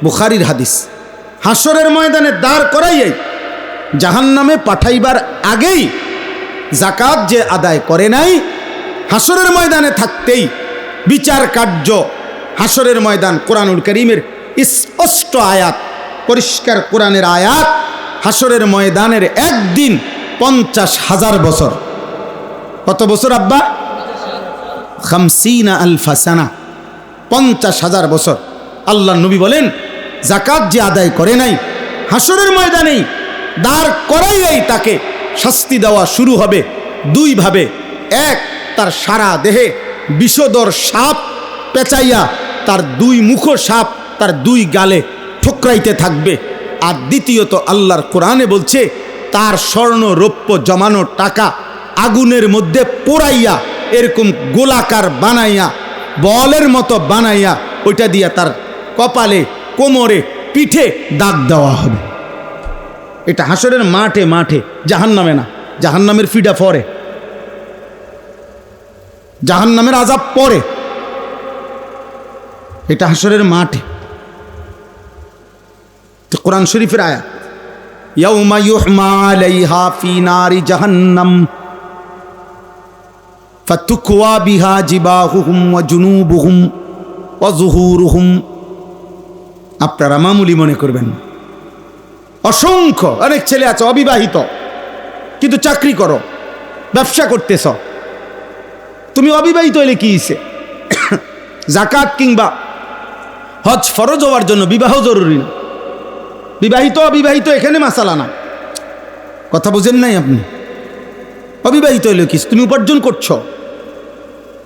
বুখারীর হাদিস, হাসরের ময়দানে দাঁড় করাইয়াই জাহান্নামে পাঠাইবার আগেই যাকাত যে আদায় করে নাই, হাসরের ময়দানে থাকতেই বিচার কার্য, হাসরের ময়দান, কোরআনুল কারীমের স্পষ্ট আয়াত, পরিষ্কার কোরআনের আয়াত, হাসরের ময়দানের একদিন 50,000 বছর। কত বছর আব্বা? 50,000 সানা, 50,000 বছর। আল্লাহ নবী বলেন, যাকাত যে আদায় করে নাই, হাসরের ময়দানেই দাঁড় করাইয়াই তাকে শাস্তি দেওয়া শুরু হবে 2 ভাবে। এক, তার সারা দেহে বিষধর সাপ পেঁচাইয়া তার 2 মুখ সাপ তার 2 গালে ঠোকরাইতে থাকবে। আর দ্বিতীয়ত, আল্লাহর কোরআনে বলছে, তার স্বর্ণ রৌপ্য জমানো টাকা আগুনের মধ্যে পোড়াইয়া এরকম গোলাকার বানাইয়া, বলের মতো বানাইয়া, ওইটা দিয়া তার কপালে, কোমরে, পিঠে দাগ দেওয়া হবে। এটা হাসরের মাঠে মাঠে, জাহান্নামে না। জাহান্নামের ফিডা পরে, জাহান্নামের আযাব পরে, এটা হাসরের মাঠে। কোরআন শরীফের আয়াত, ইয়াউমা ইউহমা আলাইহা ফি নারি জাহান্নাম ফাতুকওয়া বিহা জিবাহুহুম ওয়া জুনুবুহুম ওয়া যুহুরুহুম। আপনারা মামুলি মনে করবেন না। অসংখ্য অনেক ছেলে আছে অবিবাহিত, কিন্তু চাকরি করো, ব্যবসা করতেছ। তুমি অবিবাহিত হলে কি হইছে? যাকাত কিংবা হজ ফরজ হওয়ার জন্য বিবাহ জরুরি না। বিবাহিত অবিবাহিত এখানে মাসালা না, কথা বুঝেন নাই আপনি? অবিবাহিত হলে কি, তুমি উপার্জন করছো,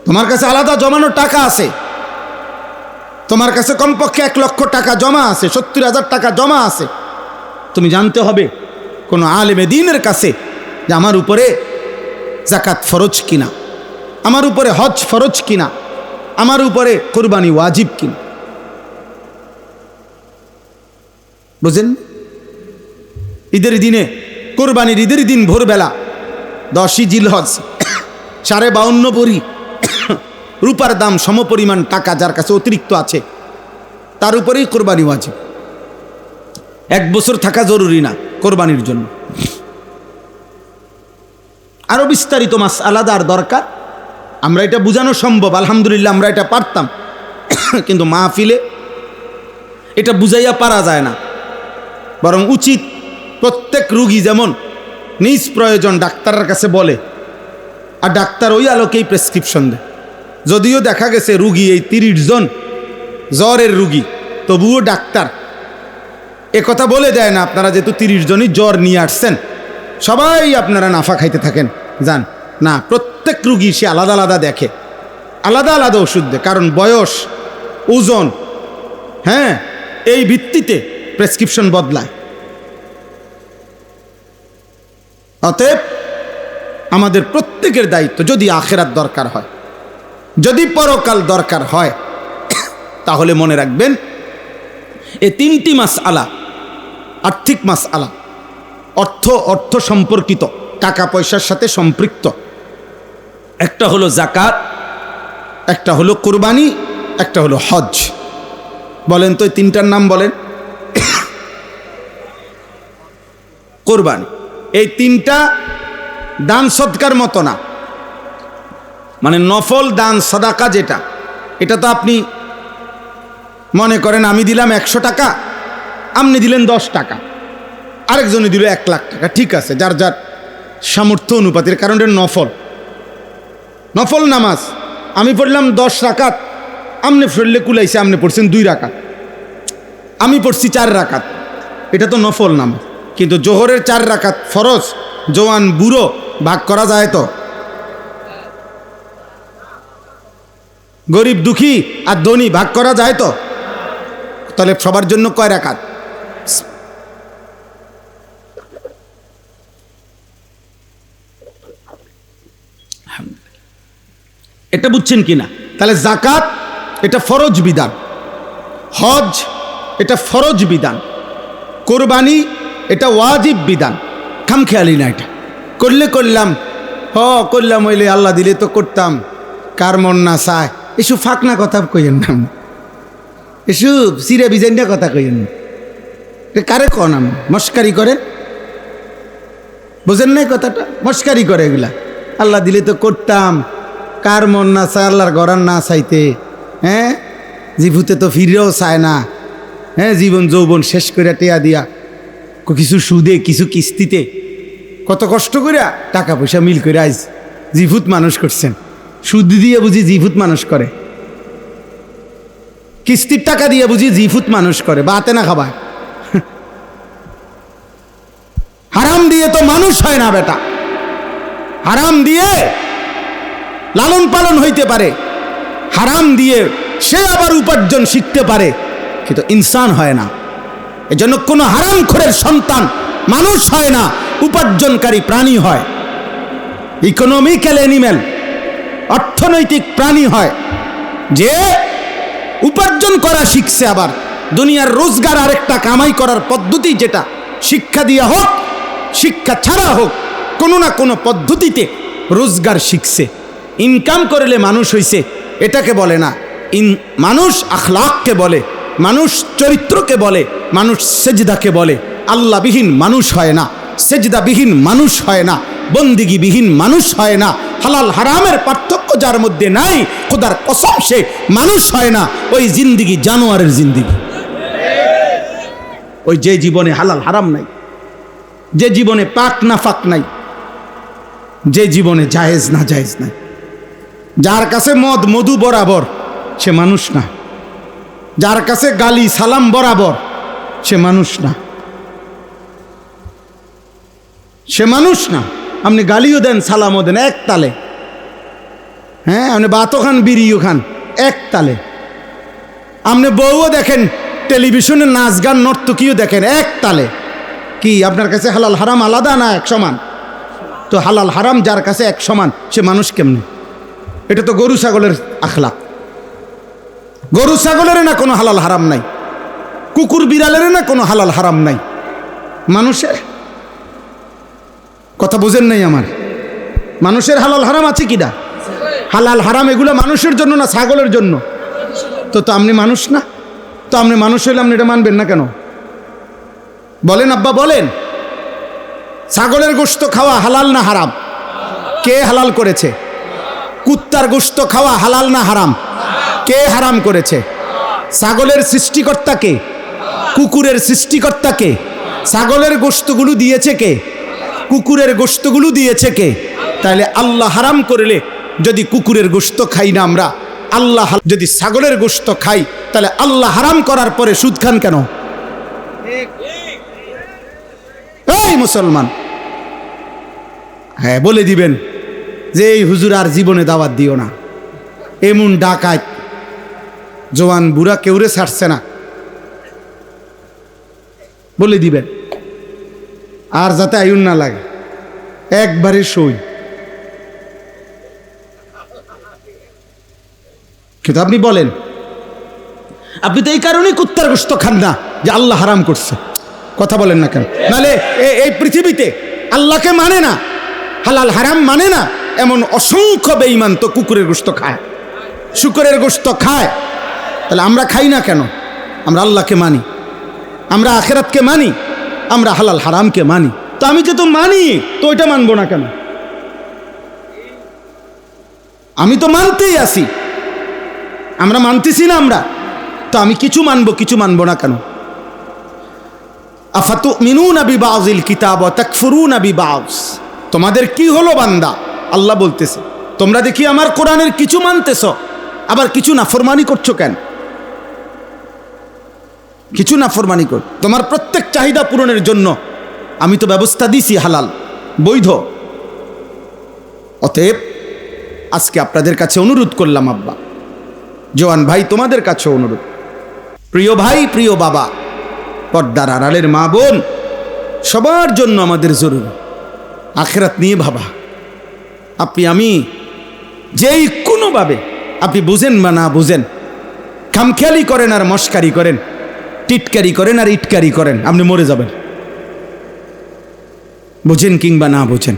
তোমার কাছে আলাদা জমানো টাকা আছে, তোমার কাছে কমপক্ষে 1 লক্ষ টাকা জমা আছে, 70,000 টাকা জমা আছে। তুমি জানতে হবে কোন আলেমে দ্বীনের কাছে যে আমার উপরে যাকাত ফরজ কিনা, আমার উপরে হজ ফরজ কিনা, আমার উপরে কুরবানি ওয়াজিব কিনা। বুঝেন? ঈদের দিনে, কোরবানির ঈদের দিন ভোরবেলা 10ই জিলহজ 52.5 ভরি রূপার দাম সমপরিমাণ টাকা যার কাছে অতিরিক্ত আছে, তার উপরেই কোরবানি ওয়াজিব। 1 বছর থাকা জরুরি না কোরবানির জন্য। আরো বিস্তারিত মাসআলা আর দরকার, আমরা এটা বোঝানো সম্ভব, আলহামদুলিল্লাহ আমরা এটা পারতাম, কিন্তু মাহফিলে এটা বুঝাইয়া পারা যায় না। বরং উচিত প্রত্যেক রুগী যেমন নিজ প্রয়োজন ডাক্তারের কাছে বলে, আর ডাক্তার ওই আলোকেই প্রেসক্রিপশন দেয়। যদিও দেখা গেছে রুগী এই 30 জন জ্বরের রুগী, তবুও ডাক্তার কথা বলে দেয় না আপনারা যেহেতু 30 জনই জ্বর নিয়ে আসছেন সবাই আপনারা নাফা খাইতে থাকেন যান না। প্রত্যেক রুগী সে আলাদা আলাদা দেখে, আলাদা আলাদা ওষুধ দেয়, কারণ বয়স, ওজন, হ্যাঁ, এই ভিত্তিতে প্রেসক্রিপশন বদলায়। অতএব আমাদের প্রত্যেকের দায়িত্ব, যদি আখিরাত দরকার হয়, যদি পরকাল দরকার হয়, তাহলে মনে রাখবেন এই 3টি মাসআলা, আর্থিক মাসআলা, অর্থ সম্পর্কিত, টাকা পয়সার সাথে সম্পৃক্ত। একটা হলো যাকাত, একটা হলো কুরবানি, একটা হলো হজ। বলেন তো এই 3টার নাম বলেন। কুরবানি, এই 3টা দান সদকার মতো না, মানে নফল দান সাদাকা যেটা, এটা তো আপনি মনে করেন আমি দিলাম 100 টাকা, আপনি দিলেন 10 টাকা, আরেকজনে দিল 1 লাখ টাকা, ঠিক আছে, যার যার সামর্থ্য অনুপাতের, কারণ এটা নফল। নফল নামাজ আমি পড়লাম 10 রাকাত, আপনি পড়লে কুলাইছে, আপনি পড়ছেন 2 রাকাত, আমি পড়ছি 4 রাকাত, এটা তো নফল নামাজ। কিন্তু জোহরের 4 রাকাত ফরজ, জওয়ান বুড়ো ভাগ করা যায় তো? গরিব দুঃখী আর ধনী ভাগ করা যায় তো? তাহলে সবার জন্য কয় রাকাত? এটা বুঝছেন কিনা? তাহলে যাকাত এটা ফরজ বিধান, হজ এটা ফরজ বিধান, কোরবানি এটা ওয়াজিব বিধান। খামখেয়ালি না, এটা করলে করলাম, করলাম, হইলে আল্লাহ দিলে তো করতাম, কার মন না চায়, এসব ফাঁকনা কথা কইেন না, এসব সিরে বিজাইনটা কথা কইেন না। কারে কন আমি মস্কারি করে, বুঝেন নাই কথাটা? মস্কারি করে এগুলা। আল্লাহ দিলে তো করতাম, কার মন না চায় আল্লাহর গড়ার না চাইতে? হ্যাঁ, জীবুতে তো ফিরেও চায় না, হ্যাঁ, জীবন যৌবন শেষ করে টেয়া দিয়া, কিছু সুদে কিছু কিস্তিতে, কত কষ্ট করে টাকা পয়সা মিল করে আজ জীবুত মানুষ করছেন। সুদ দিয়ে বুঝি জীবুত মানুষ করে, কিস্তির টাকা দিয়ে বুঝি জীবুত মানুষ করে, বাতে না খাবার। হারাম দিয়ে তো মানুষ হয় না বেটা, হারাম দিয়ে লালন পালন হইতে পারে, হারাম দিয়ে সে আবার উপার্জন শিখতে পারে, কিন্তু ইনসান হয় না। এজন্য কোনো হারামখোরের সন্তান মানুষ হয় না, উপার্জনকারী প্রাণী হয়, ইকোনমিক্যাল অ্যানিম্যাল, অর্থনৈতিক প্রাণী হয়, যে উপার্জন করা শিখছে, আবার দুনিয়ার রোজগার আরেকটা কামাই করার পদ্ধতি, যেটা শিক্ষা দিয়া হোক শিক্ষা ছাড়া হোক, কোনো না কোনো পদ্ধতিতে রোজগার শিখছে। ইনকাম করলে মানুষ হইছে এটাকে বলে না। মানুষ আখলাককে বলে, মানুষ চরিত্রকে বলে, মানুষ সেজদাকে বলে। আল্লাহবিহীন মানুষ হয় না, সেজদাবিহীন মানুষ হয় না, বন্দিগিবিহীন মানুষ হয় না। হালাল হারামের পার্থক্য যার মধ্যে নাই, খোদার কসম সে মানুষ হয় না, ওই জিন্দিগি জানোয়ারের জিন্দিগি। ওই যে জীবনে হালাল হারাম নাই, যে জীবনে পাক না ফাক নাই, যে জীবনে জায়েজ না জায়েজ নাই। যার কাছে মদ মধু বরাবর সে মানুষ না, যার কাছে গালি সালাম বরাবর সে মানুষ না, সে মানুষ না। আপনি গালিও দেন সালামও দেন এক তালে, হ্যাঁ আপনি বাতও খান বিড়িও খান এক তালে, আপনি বউও দেখেন টেলিভিশনে নাচ গান নর্তকীও দেখেন এক তালে। কি আপনার কাছে হালাল হারাম আলাদা না এক সমান? তো হালাল হারাম যার কাছে এক সমান সে মানুষ কেমনে? এটা তো গরু ছাগলের আখলাক। গরু ছাগলের না কোনো হালাল হারাম নাই, কুকুর বিড়ালের না কোনো হালাল হারাম নাই, মানুষের কথা বোঝেন নাই আমার? মানুষের হালাল হারাম আছে কিনা? হালাল হারাম এগুলো মানুষের জন্য না ছাগলের জন্য? তো আপনি মানুষ না? তো আপনি মানুষ হইলে আপনি এটা মানবেন না কেন? বলেন আব্বা বলেন, ছাগলের গোশত খাওয়া হালাল না হারাম? কে হালাল করেছে? কুত্তার গোশত খাওয়া হালাল না হারাম? কে হারাম করেছে? ছাগলের সৃষ্টিকর্তা কে? কুকুরের সৃষ্টিকর্তা কে? ছাগলের গোশতগুলো দিয়েছে কে? কুকুরের গোশতগুলো দিয়েছে কে? তাহলে আল্লাহ হারাম করলে যদি কুকুরের গোশত খাই না আমরা, আল্লাহ যদি ছাগলের গোশত খাই, তাহলে আল্লাহ হারাম করার পরে সুদ খান কেন? এই মুসলমান, হ্যাঁ বলে দিবেন যে এই হুজুর আর জীবনে দাওয়াত দিও না, এমন ডাকাত জওয়ান বুড়া কেউরে ছাড়ছে না, বলে দিবেন। আর যাতে আয়ুন না লাগে, একবারে সই। কিন্তু আপনি বলেন, আপনি তো এই কারণেই কুত্তার গোশত খান না যে আল্লাহ হারাম করছে। কথা বলেন না কেন? নাহলে এই পৃথিবীতে আল্লাহকে মানে না, হালাল হারাম মানে না এমন অসংখ্য বেঈমান তো কুকুরের গোশত খায়, শুকরের গোশত খায়। তাহলে আমরা খাই না কেন? আমরা আল্লাহকে মানি, আমরা আখিরাতকে মানি, আমরা হালাল হারামকে মানি। তো আমি যে তো মানি, তো ওইটা মানবো না কেন? আমি তো মানতেই আছি, আমরা মানতেছি না আমরা, তো আমি কিছু মানবো কিছু মানবো না কেন? আফাতুমিনুনা বিবাযিল কিতাব ওয়া তাকফুরুনা বিবায। তোমাদের কি হলো বান্দা? আল্লাহ বলতেছে তোমরা দেখি আমার কোরআনের কিছু মানতেছো, আবার কিছু নাফরমানি করছো কেন? কিছু নাফরমানি কর। তোমার প্রত্যেক চাহিদা পূরণের জন্য আমি তো ব্যবস্থা দিছি হালাল বৈধ। অতএব আজকে আপনাদের কাছে অনুরোধ করলাম, আব্বা জওয়ান ভাই তোমাদের কাছে অনুরোধ, প্রিয় ভাই প্রিয় বাবা, পর্দার আড়ালের মা বোন, সবার জন্য আমাদের জরুরি আখিরাত নিয়ে ভাবা। আপনি আমি যেই কোনোভাবে আপনি বুঝেন বা না বুঝেন, খামখেয়ালি করেন আর মস্কারি করেন, টিটকারি করেন আর ইটকারি করেন, আপনি মরে যাবেন। বুঝেন কিংবা না বুঝেন,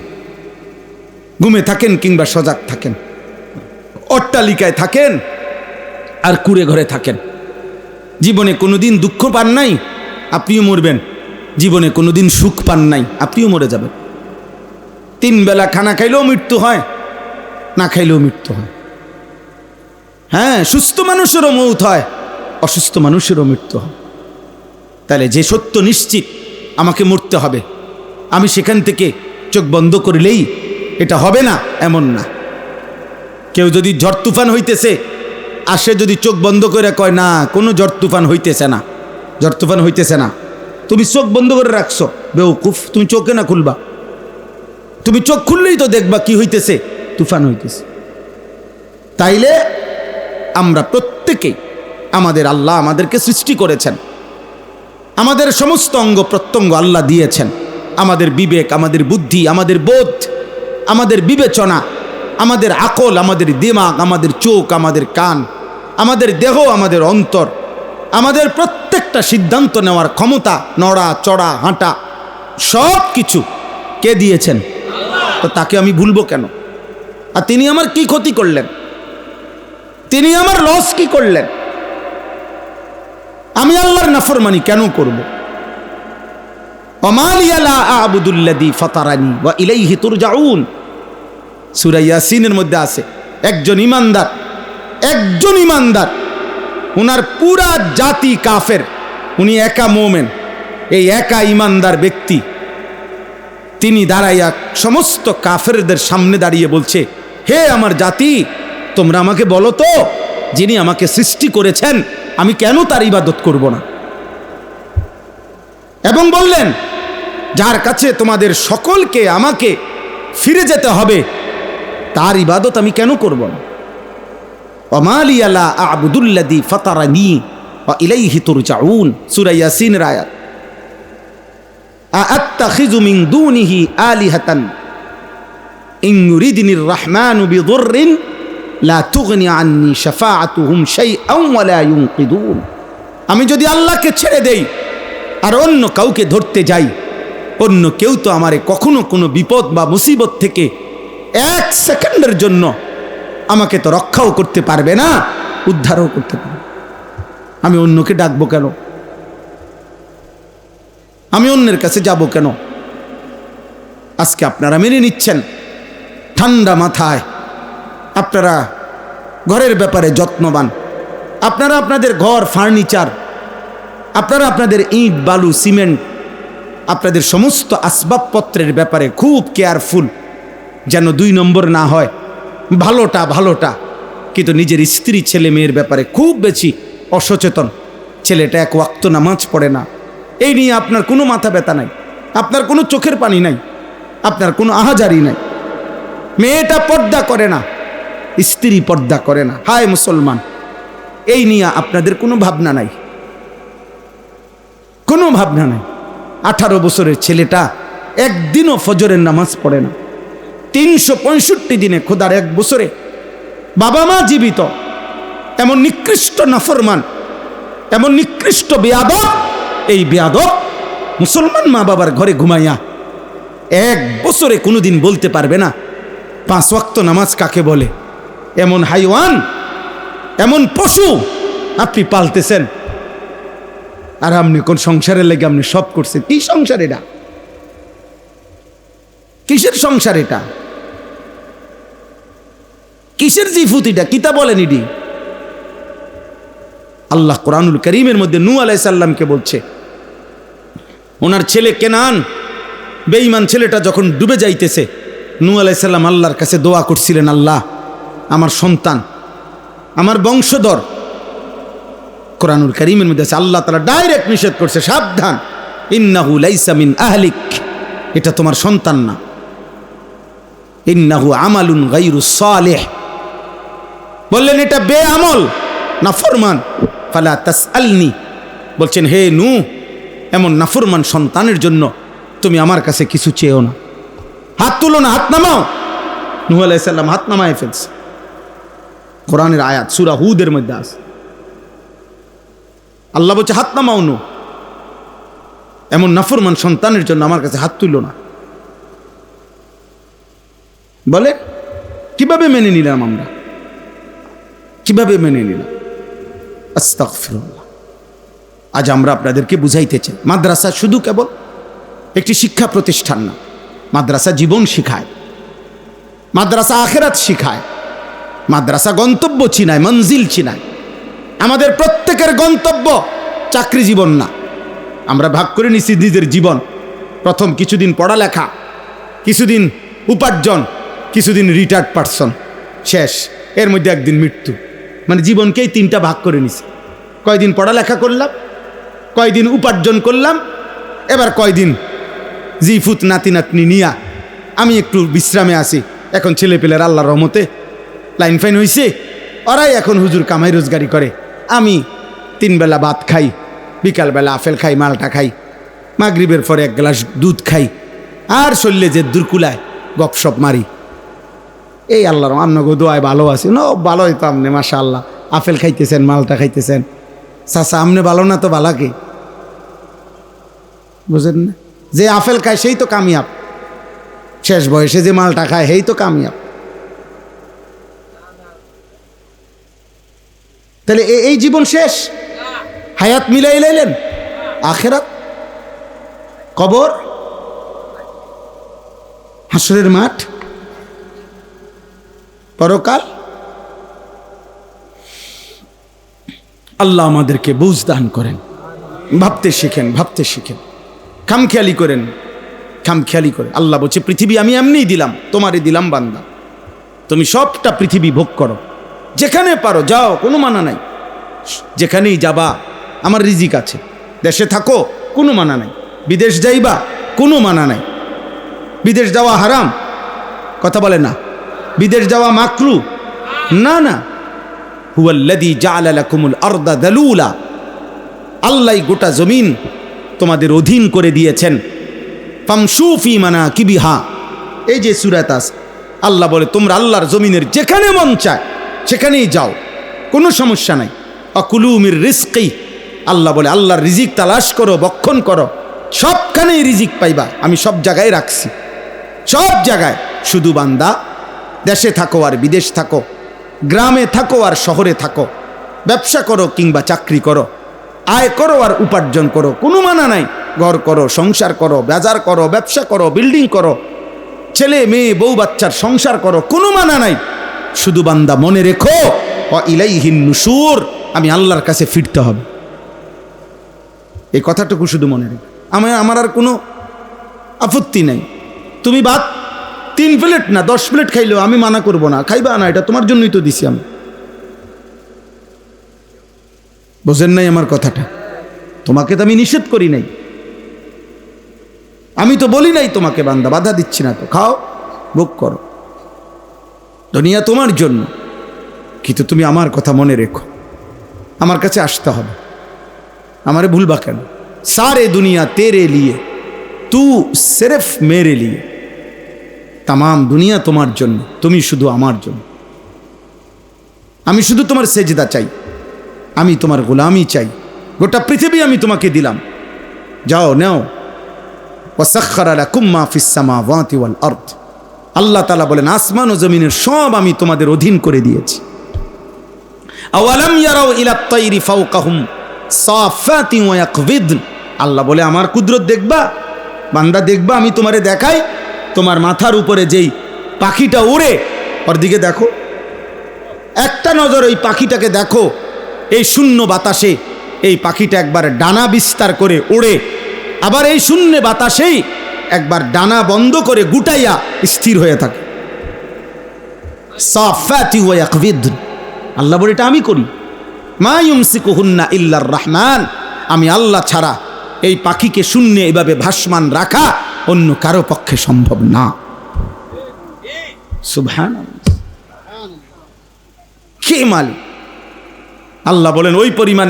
ঘুমে থাকেন কিংবা সজাগ থাকেন, অট্টালিকায় থাকেন আর কুড়ে ঘরে থাকেন, জীবনে কোনোদিন দুঃখ পান নাই আপনিও মরবেন, জীবনে কোনোদিন সুখ পান নাই আপনিও মরে যাবেন। 3 বেলা খানা খাইলেও মৃত্যু হয়, না খাইলেও মৃত্যু হয়। হ্যাঁ, সুস্থ মানুষেরও মৌত হয়, অসুস্থ মানুষেরও মৃত্যু হয়। তাহলে যে সত্য নিশ্চিত আমাকে মরতে হবে, আমি সেখান থেকে চোখ বন্ধ করলেই এটা হবে না এমন না। কেউ যদি ঝড় তুফান হইতেছে আর সে যদি চোখ বন্ধ করে কয় না কোনো ঝড় তুফান হইতেছে না, ঝড় তুফান হইতেছে না, তুমি চোখ বন্ধ করে রাখছো, বেওকুফ, তুমি চোখে না খুলবা, তুমি চোখ খুললেই তো দেখবা কি হইতেছে, তুফান হইতেছে। তাইলে আমরা প্রত্যেকেই, আমাদের আল্লাহ আমাদেরকে সৃষ্টি করেছেন, আমাদের সমস্ত অঙ্গ প্রত্যঙ্গ আল্লাহ দিয়েছেন, আমাদের বিবেক, আমাদের বুদ্ধি, আমাদের বোধ, আমাদের বিবেচনা, আমাদের আকল, আমাদের দিমাগ, আমাদের চোখ, আমাদের কান, আমাদের দেহ, আমাদের অন্তর, আমাদের প্রত্যেকটা সিদ্ধান্ত নেওয়ার ক্ষমতা, নড়া চড়া হাঁটা, সব কিছু কে দিয়েছেন? তো তাকে আমি ভুলবো কেন? আর তিনি আমার কি ক্ষতি করলেন? তিনি আমার লস কি করলেন? আমি আল্লাহর নাফরমানি কেন করব? ওমালিয়া লা আ'বুদুল্লাযী ফাতারানি ওয়া ইলাইহি তুরজাউন। সূরা ইয়াসিনের মধ্যে আছে, একজন ইমানদার, উনার পুরা জাতি কাফের, উনি একা মুমিন, এই একা ইমানদার ব্যক্তি তিনি দাঁড়াইয়া সমস্ত কাফেরদের সামনে দাঁড়িয়ে বলছে, হে আমার জাতি, তোমরা আমাকে বলো তো, যিনি আমাকে সৃষ্টি করেছেন আমি কেন তার ইবাদত করব না? এবং বললেন, যার কাছে তোমাদের সকলকে আমাকে ফিরে যেতে হবে তার ইবাদত আমি কেন করব না? ওয়ামালিয়া লা আ'বুদুল্লাযী ফাতারানী ওয়া ইলাইহি তুরজাউন, সূরা ইয়াসিনের আয়াত। আ'আত্তাখিযু মিন দুনিহি আলিহাতান ইন ইউরিদনির রাহমানু বিদুররিন লা তুগনি আন্নী শাফাআতুহুম শাইআন ওয়া লা ইউনকিদুন। আমি যদি আল্লাহকে ছেড়ে দেই আর অন্য কাউকে ধরতে যাই, অন্য কেউ তো আমারে কখনো কোনো বিপদ বা মুসিবত থেকে এক সেকেন্ডের জন্য আমাকে তো রক্ষাও করতে পারবে না, উদ্ধারও করতে পারবে। আমি অন্যকে ডাকবো কেন? আমি অন্যের কাছে যাব কেন? আজকে আপনারা মেনে নিচ্ছেন ঠান্ডা মাথায়, আপনারা ঘরের ব্যাপারে যত্নবান, আপনারা আপনাদের ঘর ফার্নিচার, আপনারা আপনাদের ইট বালু সিমেন্ট, আপনাদের সমস্ত আসবাবপত্রের ব্যাপারে খুব কেয়ারফুল, যেন 2 নম্বর না হয়, ভালোটা। কিন্তু নিজের স্ত্রী ছেলে মেয়ের ব্যাপারে খুব বেশি অসচেতন। ছেলেটা 1 ওয়াক্ত নামাজ পড়ে না, এই নিয়ে আপনার কোনো মাথা ব্যথা নাই, আপনার কোনো চোখের পানি নাই, আপনার কোনো আহাজারি নাই। মেয়েটা পর্দা করে না, স্ত্রী পর্দা করে না, হায় মুসলমান, এই নিয়ে আপনাদের কোনো ভাবনা নাই, কোনো ভাবনা নাই। 18 বছরের ছেলেটা একদিনও ফজরের নামাজ পড়ে না, 365 দিনে খোদার 1 বছরে বাবা মা জীবিত, এমন নিকৃষ্ট নাফরমান, এমন নিকৃষ্ট বেয়াদব, এই বেয়াদব মুসলমান মা বাবার ঘরে ঘুমাইয়া 1 বছরে কোনোদিন বলতে পারবে না 5 ওয়াক্ত নামাজ কাকে বলে। এমন হাইওয়ান, এমন পশু আপনি পালতেছেন, আর আপনি কোন সংসারের লেগে আপনি সব করছেন। কি সংসার এটা? কিসের সংসার এটা? কিসের জিফুতিটা? কিতা বলেন ইডি? আল্লাহ কোরআনুল কারীমের মধ্যে নূহ আলাইহিস সালামকে বলছে, ওনার ছেলে কেনান, বেঈমান ছেলেটা যখন ডুবে যাইতেছে, নূহ আলাইহিস সালাম আল্লাহর কাছে দোয়া করছিলেন, আল্লাহ আমার সন্তান, আমার বংশধর। কোরআনুল কারীমের মধ্যে আছে, আল্লাহ তাআলা ডাইরেক্ট নিষেধ করছে, সাবধান, ইন্নাহু লাইসা মিন আহলিক, এটা তোমার সন্তান না, ইন্নাহু আমালুন গায়রু সালিহ, বললেন এটা বেআমল নাফরমান, ফালা তাসআলনি, বলছেন হে নূহ, এমন নাফরমান সন্তানের জন্য তুমি আমার কাছে কিছু চেয়েও না। হাত তুলো না, হাত নামাও। নূহ আলাইহিস সালাম হাত নামায় ফেলছে। কোরআনের আয়াত সূরা হুদের মধ্যে আছে, আল্লাহ বলছে হাত নামাও নূহ, এমন নাফরমান সন্তানের জন্য আমার কাছে হাত তুলো না। বলে কিভাবে মেনে নিলাম আমরা? কিভাবে মেনে নিলাম? আস্তাগফিরুল্লাহ। আজ আমরা আপনাদেরকে বুঝাইতে চাই, মাদ্রাসা শুধু কেবল একটি শিক্ষা প্রতিষ্ঠান না, মাদ্রাসা জীবন শিখায়, মাদ্রাসা আখিরাত শিখায়, মাদ্রাসা গন্তব্য চিনায়, মঞ্জিল চিনায়। আমাদের প্রত্যেকের গন্তব্য চাকরি জীবন না। আমরা ভাগ করে নিছি নিজের জীবন, প্রথম কিছুদিন পড়ালেখা, কিছুদিন উপার্জন, কিছুদিন রিটায়ার্ড পারসন, শেষ, এর মধ্যে একদিন মৃত্যু। মানে জীবনকেই 3টা ভাগ করে নিছি। কয়দিন পড়ালেখা করলাম, কয়দিন উপার্জন করলাম, এবার কয়দিন জিফুত নাতি নাতনি নিয়া আমি একটু বিশ্রামে আসি। এখন ছেলেপেলের আল্লাহর রহমতে লাইন ফাইন হয়েছে, ওরাই এখন হুজুর কামাই রোজগারি করে, আমি 3 বেলা ভাত খাই, বিকালবেলা আপেল খাই, মালটা খাই, মাগরিবের পরে 1 গ্লাস দুধ খাই, আর শরীরে যে দুর্কুলায় গপসপ মারি। এই আল্লাহর আপনাকে দোয়ায় ভালো আছি। ন ভালোই তো আপনি, মাশাআল্লাহ, আপেল খাইতেছেন, মালটা খাইতেছেন। চাচা আপনি ভালো না তো ভালা কি? বুঝেন না? যে আপেল খায় সেই তো কামিয়াব, শেষ বয়সে যে মালটা খায় সেই তো কামিয়াব। তাহলে এই জীবন শেষ, হায়াত মিলাই লাইলেন, আখিরাত, কবর, হাসরের মাঠ, পরকাল। আল্লাহ আমাদেরকে বুঝ দান করেন, ভাবতে শিখেন, ভাবতে শিখেন। খামখেয়ালি করেন, খামখেয়ালি করে। আল্লাহ বলছে পৃথিবী আমি এমনিই দিলাম, তোমারই দিলাম বান্দা, তুমি সবটা পৃথিবী ভোগ করো, যেখানে পারো যাও, কোনো মানা নাই। যেখানেই যাবা আমার রিজিক আছে। দেশে থাকো, কোনো মানা নাই। বিদেশ যাইবা, কোনো মানা নাই। বিদেশ যাওয়া হারাম, কথা বলে না। বিদেশ যাওয়া মাকরু, না না। হুয়াল্লাযী জাআলা লাকুমুল আরদা দালুলা, আল্লাহই গোটা জমিন তোমাদের অধীন করে দিয়েছেন। ফামশু ফি মানাকিবিহা, এই যে সূরাত আছে, আল্লাহ বলে তোমরা আল্লাহর জমিনের যেখানে মন চায় সেখানেই যাও, কোনো সমস্যা নাই। আকুলু মির রিজকি, আল্লাহ বলে আল্লাহর রিজিক তালাশ করো, বক্ষণ করো, সবখানেই রিজিক পাইবা। আমি সব জায়গায় রাখছি, সব জায়গায়। শুধু বান্দা দেশে থাকো আর বিদেশ থাকো, গ্রামে থাকো আর শহরে থাকো, ব্যবসা করো কিংবা চাকরি করো, আয় করো আর উপার্জন করো, কোনো মানা নাই। ঘর করো, সংসার করো, বাজার করো, ব্যবসা করো, বিল্ডিং করো, ছেলে মেয়ে বউ বাচ্চার সংসার করো, কোনো মানা নাই। শুধু বান্দা মনে রেখো ওয়া ইলাইহিন নুশুর, আমি আল্লাহর কাছে ফিরতে হবে। এই কথাটুকু শুধু মনে রেখো। আমার আর কোনো আপত্তি নাই। তুমি ভাত 3 প্লেট না 10 প্লেট খাইলেও আমি মানা করব না, খাইবা না, এটা তোমার জন্যই তো দিছি আমি। বোঝেন নাই আমার কথাটা? তোমাকে তো আমি নিষেধ করি নাই, আমি তো বলি নাই তোমাকে বান্দা, বাধা দিচ্ছি না তো, খাও ভোগ করো, দুনিয়া তোমার জন্য। কিন্তু তুমি আমার কথা মনে রেখো, আমার কাছে আসতে হবে। আমারে ভুলবা কেন? সারে দুনিয়া তেরে লিয়ে, তু সিরফ মেরে লিয়ে। তাম দুনিয়া তোমার জন্য, তুমি শুধু আমার জন্য। আমি শুধু তোমার সেজদা চাই, আমি তোমার গোলামি চাই। গোটা পৃথিবী আমি তোমাকে দিলাম, যাও নাও। ওয়াসাখখারা লাকুম মা ফিস সামাওয়াতি ওয়াল আরদ, আল্লাহ তাআলা বলেন আসমান ও জমিনের সব আমি তোমাদের অধীন করে দিয়েছি। আওয়ালাম ইয়ারাউ ইলাত তাইরি ফাওকাহুম সাফাতিন ওয়া ইয়াকবিদন, আল্লাহ বলে আমার কুদরত দেখবা বান্দা, দেখবা আমি তোমারে দেখাই। তোমার মাথার উপরে যেই পাখিটা ওড়ে, ওর দিকে দেখো, একটা নজর ওই পাখিটাকে দেখো। এই শূন্য বাতাসে এই পাখিটা একবার ডানা বিস্তার করে ওড়ে, আবার এই শূন্য বাতাসেই একবার ডানা বন্ধ করে গুটাইয়া স্থির হয়ে থাকে। সাফাতি ওয়া ইয়াকবিদন, আল্লাহ বলে এটা আমি করি। মা ইউমসিকুহুন্না ইল্লার রহমান, আমি আল্লাহ ছাড়া এই পাখিকে শূন্যে এভাবে ভাসমান রাখা অন্য কারো পক্ষে সম্ভব না। সুবহানাল্লাহ, কে মালিক? আল্লাহ বলেন ওই পরিমাণ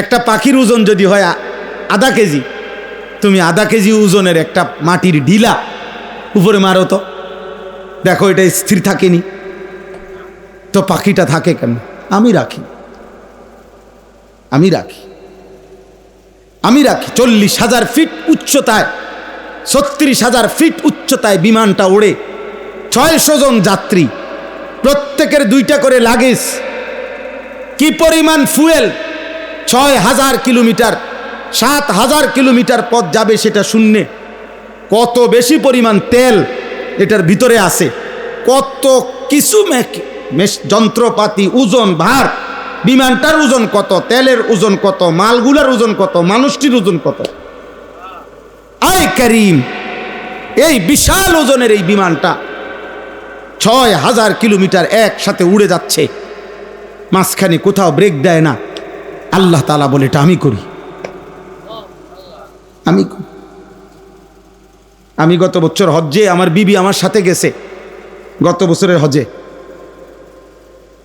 একটা পাখির ওজন যদি হয় 0.5 কেজি, তুমি 0.5 কেজি ওজনের একটা মাটির ঢিলা উপরে মারো তো দেখো এটা স্থির থাকেনি। তো পাখিটা থাকে কেন? আমি রাখি, আমি রাখি, আমি রাখি। 40,000 ফিট উচ্চতায়, 36,000 ফিট উচ্চতায় বিমানটা ওড়ে। 600 জন যাত্রী, প্রত্যেকের 2টা করে লাগেজ। কি পরিমাণ ফুয়েল! 6,000 কিলোমিটার, 7,000 কিলোমিটার পথ যাবে সেটা শূন্যে। কত বেশি পরিমাণ তেল এটার ভিতরে আছে, কত কিছু যন্ত্রপাতি, ওজন, ভার। বিমানটার ওজন কত, তেলের ওজন কত, মালগুলার ওজন কত, মানুষটির ওজন কত। আয় করিম, এই বিশাল ওজনের এই বিমানটা 6,000 কিলোমিটার একসাথে উড়ে যাচ্ছে, মাঝখানে কোথাও ব্রেক দেয় না। আল্লাহ তাআলা বলে এটা আমি করি, আমি করি। আমি গত বছর হজ্জে, আমার বিবি আমার সাথে গেছে গত বছরের হজে,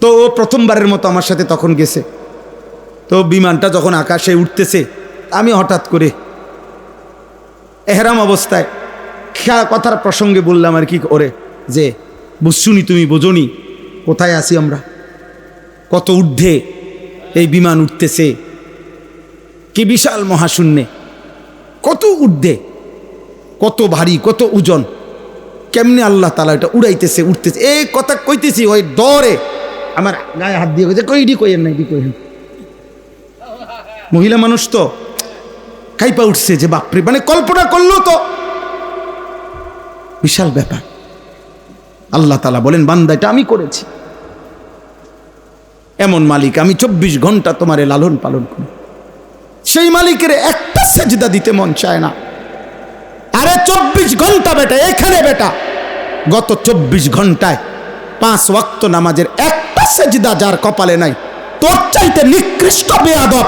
তো ও প্রথমবারের মতো আমার সাথে তখন গেছে। তো বিমানটা যখন আকাশে উঠতেছে, আমি হঠাৎ করে এহরাম অবস্থায় কথার প্রসঙ্গে বললাম আর কি ওরে, যে বুঝছুনি, তুমি বোঝনি কোথায় আছি আমরা, কত ঊর্ধ্বে এই বিমান উঠতেছে, কি বিশাল মহাশূন্যে, কত ঊর্ধ্বে, কত ভারী, কত ওজন, কেমনে আল্লাহ তাআলা এটা উড়াইতেছে, উঠতেছে। এই কথা কইতেছি, ওই ডরে আমার গায়ে হাত দিয়ে কইছে, কইডি কইেন নাই, দি কইেন। মহিলা মানুষ তো কাইপা উঠছে যে বাপরে, মানে কল্পনা করলো তো বিশাল ব্যাপার। আল্লাহ তাআলা বলেন বান্দা এটা আমি করেছি। এমন মালিক, আমি 24 ঘন্টা তোমারে লালন পালন করি, সেই মালিকের একটা সেজদা দিতে মন চায় না। আরে 24 ঘন্টা বেটা এখানে বেটা, গত 24 ঘন্টায় 5 ওয়াক্ত নামাজের একটা সেজদা যার কপালে নাই, তোর চাইতে নিকৃষ্ট বেয়াদব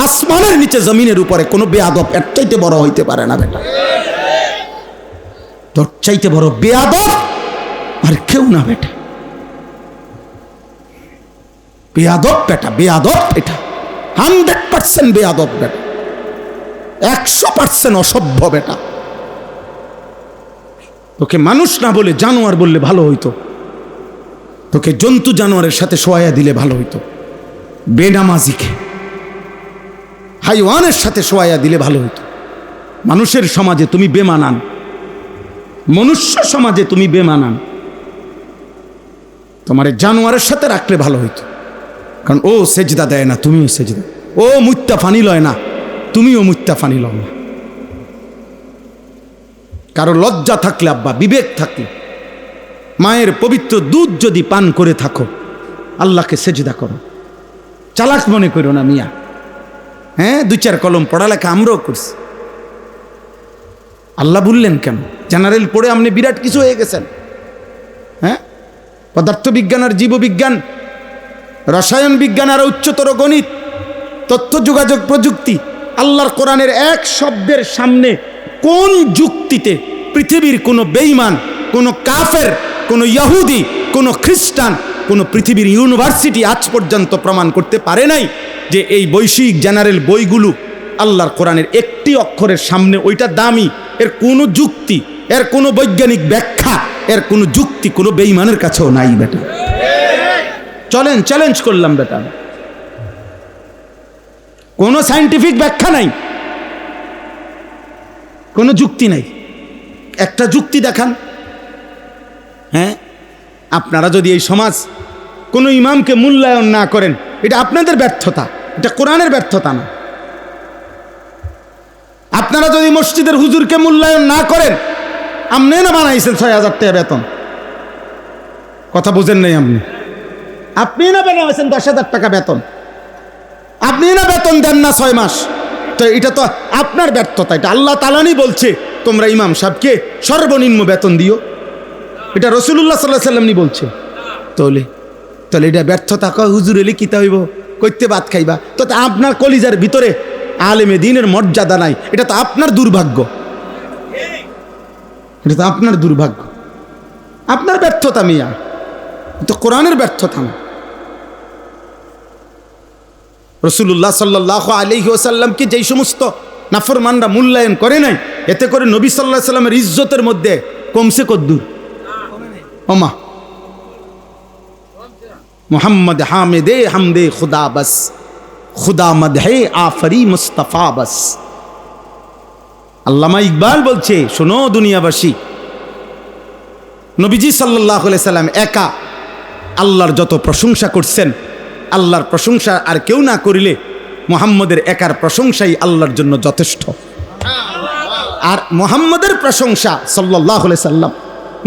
আসমানের নিচে জমিনের উপরে কোনো বেয়াদব এর চাইতে বড় হইতে পারে না বেটা। তোর চাইতে বড় বেয়াদব আর কেউ না বেটা। বেয়াদব বেটা, বেয়াদব এটা 100% বেয়াদব বেটা, 100% অসভ্য বেটা। তোকে মানুষ না বলে জানোয়ার বললে ভালো হইতো, তোকে জন্তু জানোয়ারের সাথে শোয়াইয়া দিলে ভালো হইতো। বেনামাজিকে হাইওয়ানের সাথে শোয়াইয়া দিলে ভালো হইতো। মানুষের সমাজে তুমি বেমানান, মনুষ্য সমাজে তুমি বেমানান। তোমার জানোয়ারের সাথে রাখলে ভালো হইতো, কারণ ও সেজদা দেয় না, তুমিও সেজদা। ও মুত্তা ফানি লয় না, তুমিও মুত্তা ফানি লও না। কারো লজ্জা থাকলে, আব্বা বিবেক থাকলে, মায়ের পবিত্র দুধ যদি পান করে থাকো, আল্লাহকে সেজদা করো। চালাক মনে করো না মিয়া। হ্যাঁ, 2-4 কলম পড়ালেখা আমরাও করছি। আল্লাহ বললেন কেন? জেনারেল পড়ে আপনি বিরাট কিছু হয়ে গেছেন। হ্যাঁ, পদার্থবিজ্ঞান আর জীববিজ্ঞান, রসায়ন বিজ্ঞান আর উচ্চতর গণিত, তথ্য যোগাযোগ প্রযুক্তি, আল্লাহর কোরআনের এক শব্দের সামনে কোন যুক্তিতে পৃথিবীর কোনো বেঈমান, কোনো কাফের, কোনো ইহুদি, কোনো খ্রিস্টান, কোনো পৃথিবীর ইউনিভার্সিটি আজ পর্যন্ত প্রমাণ করতে পারে নাই যে এই বৈশ্বিক জেনারেল বইগুলো আল্লাহর কোরআনের একটি অক্ষরের সামনে ওইটা দামি। এর কোনো যুক্তি, এর কোনো বৈজ্ঞানিক ব্যাখ্যা, এর কোনো যুক্তি কোনো বেঈমানের কাছেও নাই বেটা। চলেন, চ্যালেঞ্জ করলাম বেটা, কোনো সায়েন্টিফিক ব্যাখ্যা নাই, কোনো যুক্তি নাই। একটা যুক্তি দেখান। হ্যাঁ, আপনারা যদি এই সমাজ কোনো ইমামকে মূল্যায়ন না করেন, এটা আপনাদের ব্যর্থতা, এটা কোরআনের ব্যর্থতা না। আপনারা যদি মসজিদের হুজুরকে মূল্যায়ন না করেন, আপনি না বানাইছেন 6,000 টাকা বেতন, কথা বুঝেন নাই আপনি? আপনি না বানাইছেন 10,000 টাকা বেতন, আপনি না বেতন দেন না 6 মাস, তো এটা তো আপনার ব্যর্থতা। এটা আল্লাহ তাআলাই বলছে তোমরা ইমাম সাহেবকে সর্বনিম্ন বেতন দিও, এটা রাসূলুল্লাহ সাল্লাল্লাহু আলাইহি ওয়াসাল্লাম বলছে। তাহলে এটা ব্যর্থতা। কয় হুজুর এলে কিতা হইব, কইতে ভাত খাইবা, তো আপনার কলিজার ভিতরে আলেমে দ্বীনের মর্যাদা নাই, এটা তো আপনার দুর্ভাগ্য, এটা তো আপনার দুর্ভাগ্য, আপনার ব্যর্থতা মিয়া, তো কোরআনের ব্যর্থতা না। রাসূলুল্লাহ সাল্লাল্লাহু আলাইহি ওয়াসাল্লামকে যেই সমস্ত নাফরমানরা মূল্যায়ন করে নাই, এতে করে নবী সাল্লাল্লাহু আলাইহি ওয়াসাল্লামের ইজ্জতের মধ্যে কমছে কদ্দুর? ওমা মোহাম্মদ হামিদে হামদে খুদা বাস, খুদা মদহে আফরি মুস্তাফা বাস। আল্লামা ইকবাল বলছে, শোনো দুনিয়াবাসী, নবীজি সাল্লাল্লাহু আলাইহি সাল্লাম একা আল্লাহর যত প্রশংসা করছেন, আল্লাহর প্রশংসা আর কেউ না করিলে মুহাম্মদের একার প্রশংসাই আল্লাহর জন্য যথেষ্ট। আর মুহাম্মদের প্রশংসা সাল্লাল্লাহু আলাইহি সাল্লাম,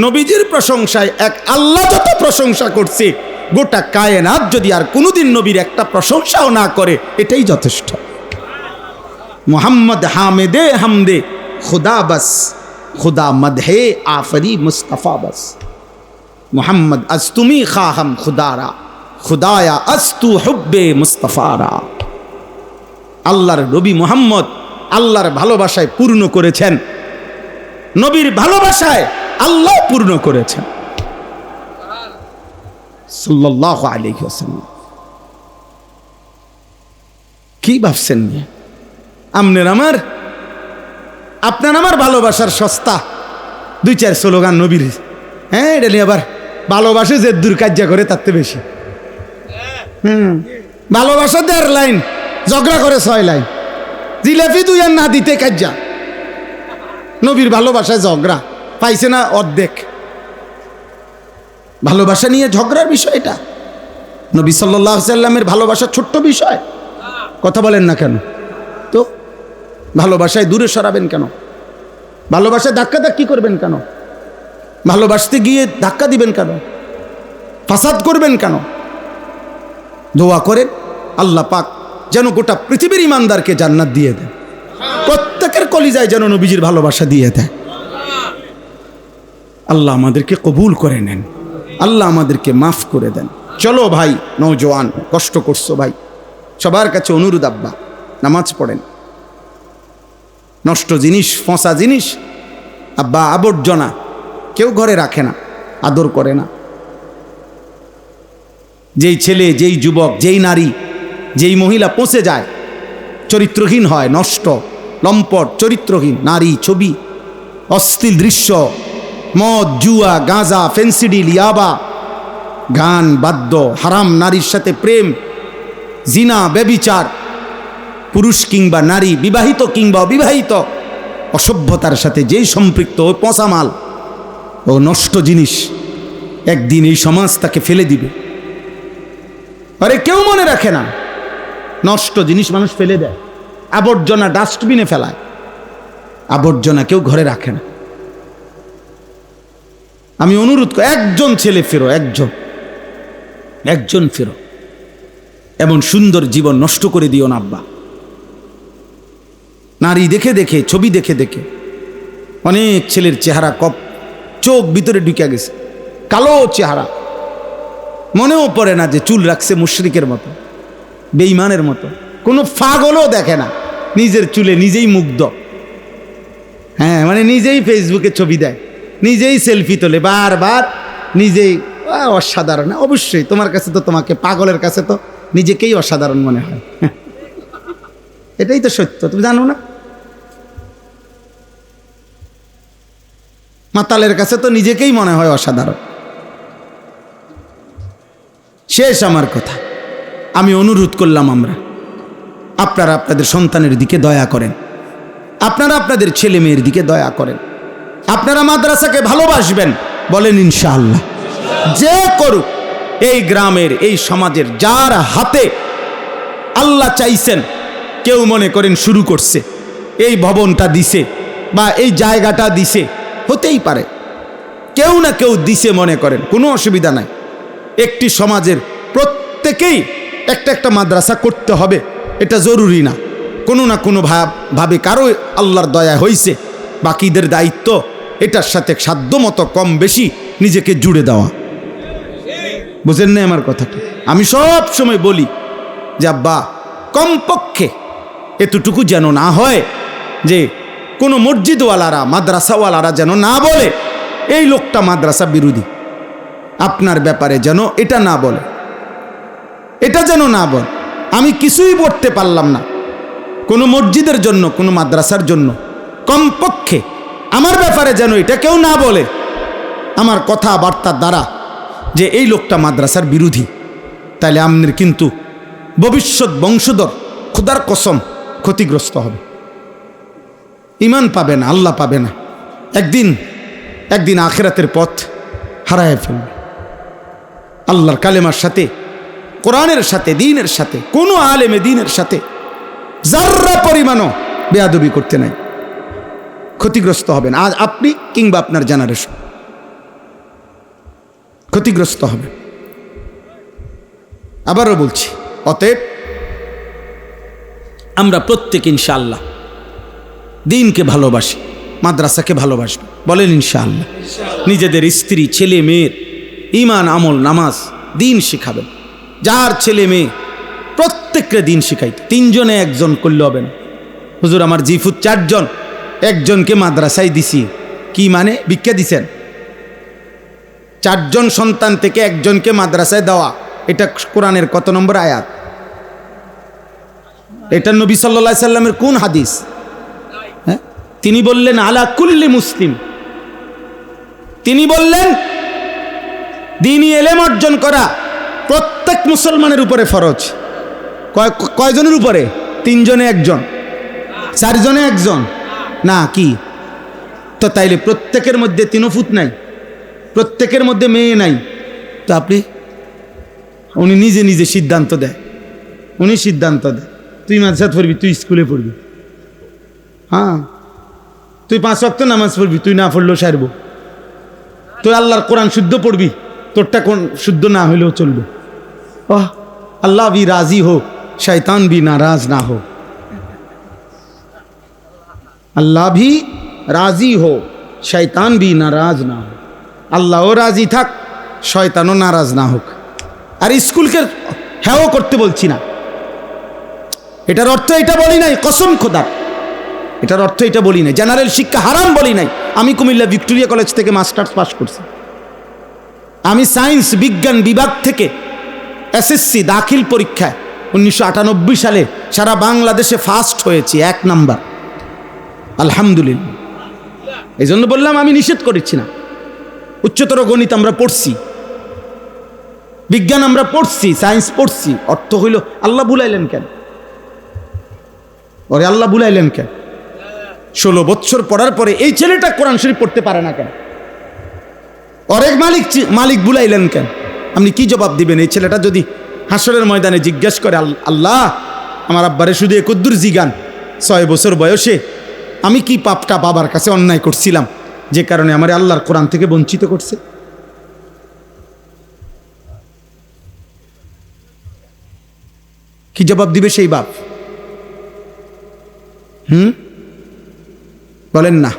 নবীজির প্রশংসায় এক আল্লাহ যত প্রশংসা করছে, গোটা কায়নাত যদি আর কোনোদিন নবীর একটা প্রশংসাও না করে, এটাই যথেষ্ট। মুহাম্মদ হামিদে হামদে খুদা বাস, খুদা মদহে আফরি মুস্তাফা বাস। মুহাম্মদ আজ তুমি খাহাম খুদারা, খুদায়া আস্তু হুব্বে মুস্তাফারা। আল্লাহর নবী মুহাম্মদ আল্লাহর ভালোবাসায় পূর্ণ করেছেন, নবীর ভালোবাসায় আল্লাহ পূর্ণ করেছেন সাল্লাল্লাহু আলাইহি ওয়াসাল্লাম। কি ভাবছেন নিয়ে আপনার আমার ভালোবাসার সস্তা 2-4 স্লোগান নবীর। হ্যাঁ, এটা নিয়ে আবার ভালোবাসে যে দূর কাজ্যা করে তার থেকে বেশি। ভালোবাসা 1.5 লাইন, ঝগড়া করে 6 লাইন, জিলাপি 2 আর না দিতে কাজ্যা। নবীর ভালোবাসায় ঝগড়া, পাইছে না অর্ধেক। ভালোবাসা নিয়ে ঝগড়ার বিষয় এটা? নবী সাল্লাল্লাহু আলাইহি সাল্লামের ভালোবাসা ছোট্ট বিষয়? কথা বলেন না কেন? তো ভালোবাসায় দূরে সরাবেন কেন? ভালোবাসায় ধাক্কাধাক্কি করবেন কেন? ভালোবাসতে গিয়ে ধাক্কা দিবেন কেন? ফাসাদ করবেন কেন? দোয়া করেন আল্লাহ পাক যেন গোটা পৃথিবীর ইমানদারকে জান্নাত দিয়ে দেয়, প্রত্যেকের কলিজায় যেন নবীজির ভালোবাসা দিয়ে দেয়। আল্লাহ আমাদেরকে কবুল করে নেন, আল্লাহ আমাদেরকে মাফ করে দেন। চলো ভাই নওজোয়ান, কষ্ট করছো ভাই, সবার কাছে অনুরোধ, আব্বা নামাজ পড়েন। নষ্ট জিনিস, ফসা জিনিস, আব্বা আবর্জনা কেউ ঘরে রাখে না, আদর করে না। যেই ছেলে, যেই যুবক, যেই নারী, যেই মহিলা পচে যায়, চরিত্রহীন হয়, নষ্ট, লম্পট, চরিত্রহীন নারী, ছবি, অশ্লীল দৃশ্য, মদ, জুয়া, গাঁজা, ফেন্সিডিল, ইয়াবা, গান, বাদ্য, হারাম নারীর সাথে প্রেম, জিনা, ব্যভিচার, পুরুষ কিংবা নারী, বিবাহিত কিংবা অবিবাহিত, অসভ্যতার সাথে যেই সম্পৃক্ত, ও পচামাল, ও নষ্ট জিনিস, একদিন এই সমাজ তাকে ফেলে দিবে। আরে কেউ মনে রাখে না, নষ্ট জিনিস মানুষ ফেলে দেয়, আবর্জনা ডাস্টবিনে ফেলায়, আবর্জনা কেউ ঘরে রাখে না। আমি অনুরোধ করি, একজন ছেলে ফেরো, একজন ফেরো, এমন সুন্দর জীবন নষ্ট করে দিও না আব্বা। নারী দেখে দেখে, ছবি দেখে দেখে অনেক ছেলের চেহারা কপ, চোখ ভিতরে ঢুকে গেছে, কালো চেহারা, মনেও পড়ে না যে চুল রাখছে মুশরিকের মতো, বেঈমানের মতো। কোনো ফাগলও দেখে না, নিজের চুলে নিজেই মুগ্ধ। হ্যাঁ, মানে নিজেই ফেসবুকে ছবি দেয়, নিজেই সেলফি তোলে বারবার, নিজেই অসাধারণ। অবশ্যই তোমার কাছে তো, তোমাকে পাগলের কাছে তো নিজেকেই অসাধারণ মনে হয়। এটাই তো সত্য, তুমি জানো না? মাতালের কাছে তো নিজেকেই মনে হয় অসাধারণ। শেষ আমার কথা, আমি অনুরোধ করলাম, আপনারা আপনাদের সন্তানের দিকে দয়া করেন, আপনারা আপনাদের ছেলে মেয়ের দিকে দয়া করেন, আপনারা মাদ্রাসাকে ভালোবাসবেন, বলেন ইনশাআল্লাহ। যে করুক, এই গ্রামের, এই সমাজের যার হাতে আল্লাহ চাইছেন, কেউ মনে করেন শুরু করছে, এই ভবনটা দিছে বা এই জায়গাটা দিছে, হতেই পারে, কেউ না কেউ দিছে মনে করেন, কোনো অসুবিধা নাই। একটি সমাজের প্রত্যেকেই একটা একটা মাদ্রাসা করতে হবে, এটা জরুরি না। কোনো না কোনো ভাবে কারো আল্লাহর দয়া হয়েছে, বাকিদের দায়িত্ব এটার সাথে সাধ্যমতো কম বেশি নিজেকে জুড়ে দেওয়া। বুঝেন না আমার কথাটা? আমি সব সময় বলি যে আব্বা, কমপক্ষে এতটুকু যেন না হয় যে কোনো মসজিদওয়ালারা, মাদ্রাসাওয়ালারা যেন না বলে এই লোকটা মাদ্রাসা বিরোধী, আপনার ব্যাপারে যেন এটা না বলে, এটা যেন না বল। আমি কিছুই পড়তে পারলাম না কোনো মসজিদের জন্য, কোনো মাদ্রাসার জন্য, কমপক্ষে আমার ব্যাপারে যেন এটা কেউ না বলে আমার কথাবার্তার দ্বারা যে এই লোকটা মাদ্রাসার বিরোধী। তাইলে আপনার কিন্তু ভবিষ্যৎ বংশধর খোদার কসম ক্ষতিগ্রস্ত হবে, ঈমান পাবে না, আল্লাহ পাবে না, একদিন আখিরাতের পথ হারায় ফেলবে। আল্লাহর কালেমার সাথে, কোরআনের সাথে, দ্বীনের সাথে, কোনো আলেমে দ্বীনের সাথে যাররা পরিমাণও বেয়াদবি করতে নাই, ক্ষতিগ্রস্ত হবেন। আজ আপনি কিংবা আপনার জেনারেশন ক্ষতিগ্রস্ত হবে। আবারও বলছি, অতএব আমরা প্রত্যেক ইনশাআল্লাহ দ্বীনকে ভালোবাসি, মাদ্রাসাকে ভালোবাসবে, বলেন ইনশাআল্লাহ। নিজেদের স্ত্রী, ছেলে মেয়ের ঈমান, আমল, নামাজ, দ্বীন শিখাবেন। যার ছেলে মেয়ে প্রত্যেককে দ্বীন শিখাইতে, 3 জনে 1 জন করলে হবে না। হুজুর আমার জিফুত 4 জন, 1 জনকে মাদ্রাসায় দিছি, কি মানে ভিক্ষা দিছেন? 4 জন সন্তান থেকে 1 জনকে মাদ্রাসায় দেওয়া, এটা কোরআনের কত নম্বর আয়াত? এটা নবী সাল্লাল্লাহু আলাইহি সাল্লামের কোন হাদিস? হ্যাঁ, তিনি বললেন আলা কুল্লি মুসলিম, তিনি বললেন দ্বীনি ইলম অর্জন করা প্রত্যেক মুসলমানের উপরে ফরজ। কয়জনের উপরে? 3 জনে 1 জন, 4 জনে 1 জন, না কি? তো তাইলে প্রত্যেকের মধ্যে 3 ফুট নাই, প্রত্যেকের মধ্যে মেয়ে নাই, তো আপনি, উনি নিজে নিজে সিদ্ধান্ত দেয়, উনি সিদ্ধান্ত দেয় তুই মাদ্রাসাত পড়বি, তুই স্কুলে পড়বি, হ্যাঁ তুই 5 ওয়াক্ত নামাজ পড়বি, তুই না পড়লেও সারবো, তুই আল্লাহর কোরআন শুদ্ধ পড়বি, তোরটা কোন শুদ্ধ না হইলেও চলবে। আল্লাহ ভি রাজি হো, शैतान भी नाराज ना हो, अल्लाह भी राजी हो, शैतान भी नाराज ना हो। আল্লাহও রাজি থাক, শয়তানও নারাজ না হোক। আর স্কুলকে হ্যাঁও করতে বলছি না, এটার অর্থ এটা বলি নাই, কসম খোদার এটার অর্থ এটা বলি নাই, জেনারেল শিক্ষা হারাম বলি নাই। আমি কুমিল্লা ভিক্টোরিয়া কলেজ থেকে মাস্টার্স পাস করছি, আমি সায়েন্স বিজ্ঞান বিভাগ থেকে এসএসসি দাখিল পরীক্ষায় 1998 সালে সারা বাংলাদেশে ফার্স্ট হয়েছি, 1 নাম্বার, আলহামদুলিল্লাহ। এই জন্য বললাম আমি নিষেধ করেছি না। উচ্চতর গণিত আমরা পড়ছি, বিজ্ঞান আমরা পড়ছি, সায়েন্স পড়ছি। অর্থ হইল আল্লাহ বুলাইলেন কেন? ওরে আল্লাহ বুলাইলেন কেন? 16 বছর পড়ার পরে এই ছেলেটা কোরআন শরীফ পড়তে পারে না কেন? অরেক মালিক বুলাইলেন কেন? আপনি কি জবাব দিবেন? এই ছেলেটা যদি হাসরের ময়দানে জিজ্ঞেস করে, আল্লাহ আমার আব্বারে শুধু একদ্দুর জিগান, 6 বছর বয়সে আমি কি পাপটা বাবার কাছে অন্যায় করছিলাম যে কারণে আমার আল্লাহর কোরআন থেকে বঞ্চিত করছে? কি জবাব দিবে সেই বাপ? বলেন না,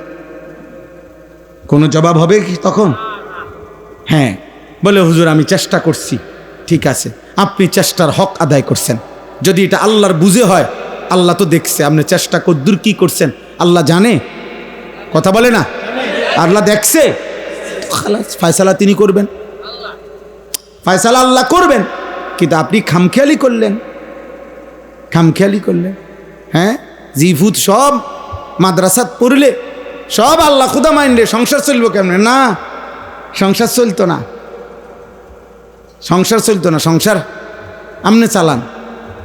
কোনো জবাব হবে কি তখন? হ্যাঁ, বলে হুজুর আমি চেষ্টা করছি। ঠিক আছে, আপনি চেষ্টার হক আদায় করছেন। যদি এটা আল্লাহর বুঝে হয়, আল্লাহ তো দেখছে আপনি চেষ্টা কদ্দুর কি করছেন, আল্লাহ জানে। কথা বলে না, আল্লাহ দেখছে, ফয়সালা তিনি করবেন, ফয়সালা আল্লাহ করবেন। কিন্তু আপনি খামখেয়ালি করলেন, খামখেয়ালি করলেন। হ্যাঁ, জিফুত সব মাদ্রাসাত পড়লে সব আল্লাহ খুদা মাইন্ডে, সংসার চলবো কেমনে? না, সংসার চলতো না, সংসার চলতো না। সংসার আমনে চালান।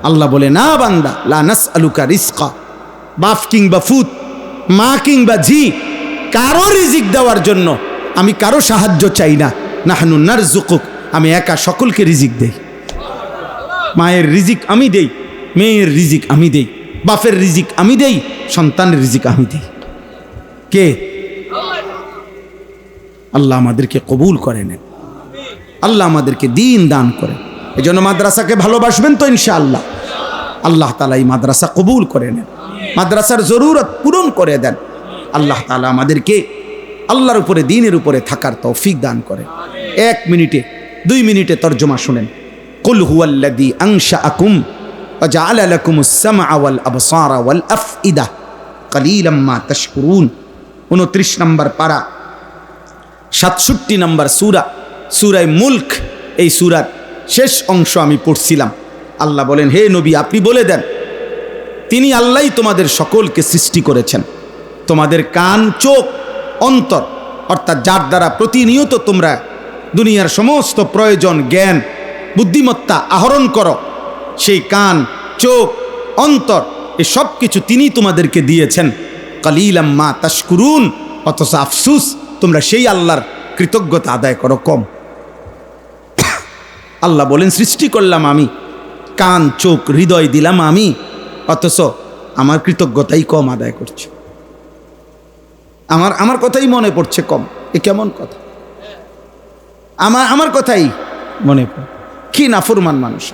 আল্লাহ বলে না বান্দা, লা নাসআলুকা রিজকা, বাপ কিংবা ফুত, মা কিংবা ঝি, কারো রিজিক দেওয়ার জন্য আমি কারো সাহায্য চাই না। নাহনু নারযুকুক, আমি একা সকলকে রিজিক দেই। মায়ের রিজিক আমি দেই, মেয়ের রিজিক আমি দেই, বাপের রিজিক আমি দেই, সন্তানের রিজিক আমি দেই। কে? আল্লাহ আমাদেরকে কবুল করে নেন, আল্লাহ আমাদেরকে দিন দান করেন। এই জন্য মাদ্রাসাকে ভালোবাসবেন তো ইনশাআল্লাহ। আল্লাহ তাআলা এই মাদ্রাসা কবুল করে নেন, মাদ্রাসার জরুরত পূরণ করে দেন। আল্লাহ তাআলা আমাদেরকে আল্লাহর উপরে, দিনের উপরে থাকার তৌফিক দান করে। 1 মিনিটে 2 মিনিটে তরজমা শুনেন। কুল হুয়াল্লাযী আনশাআকুম ওয়া জাআলা লাকুমুস সামআ ওয়াল আবসারা ওয়াল আফইদা কালীলাম মা তাশকুরুন। 29 নম্বর পারা, 67 নম্বর সূরা, সূরা মুলক। এই সূরার শেষ অংশ আমি পড়ছিলাম। আল্লাহ বলেন, হে নবী আপনি বলে দেন, তিনি আল্লাহই তোমাদের সকলকে সৃষ্টি করেছেন। তোমাদের কান, চোখ, অন্তর, অর্থাৎ যার দ্বারা প্রতিনিয়ত তোমরা দুনিয়ার সমস্ত প্রয়োজন, জ্ঞান, বুদ্ধিমত্তা আহরণ করো, সেই কান, চোখ, অন্তর, এ সব কিছু তিনি তোমাদেরকে দিয়েছেন। কালীলাম মা তাশকুরুন, অথচ আফসুস তোমরা সেই আল্লাহর কৃতজ্ঞতা আদায় করো কম। আল্লাহ বলেন, সৃষ্টি করলাম আমি, কান, চোখ, হৃদয় দিলাম আমি, অথচ আমার কৃতজ্ঞতাই কম আদায় করছে। আমার কথাই মনে পড়ছে কম। এ কেমন কথা? আমার কথাই মনে পড়ে। কি নাফরমান মানুষ।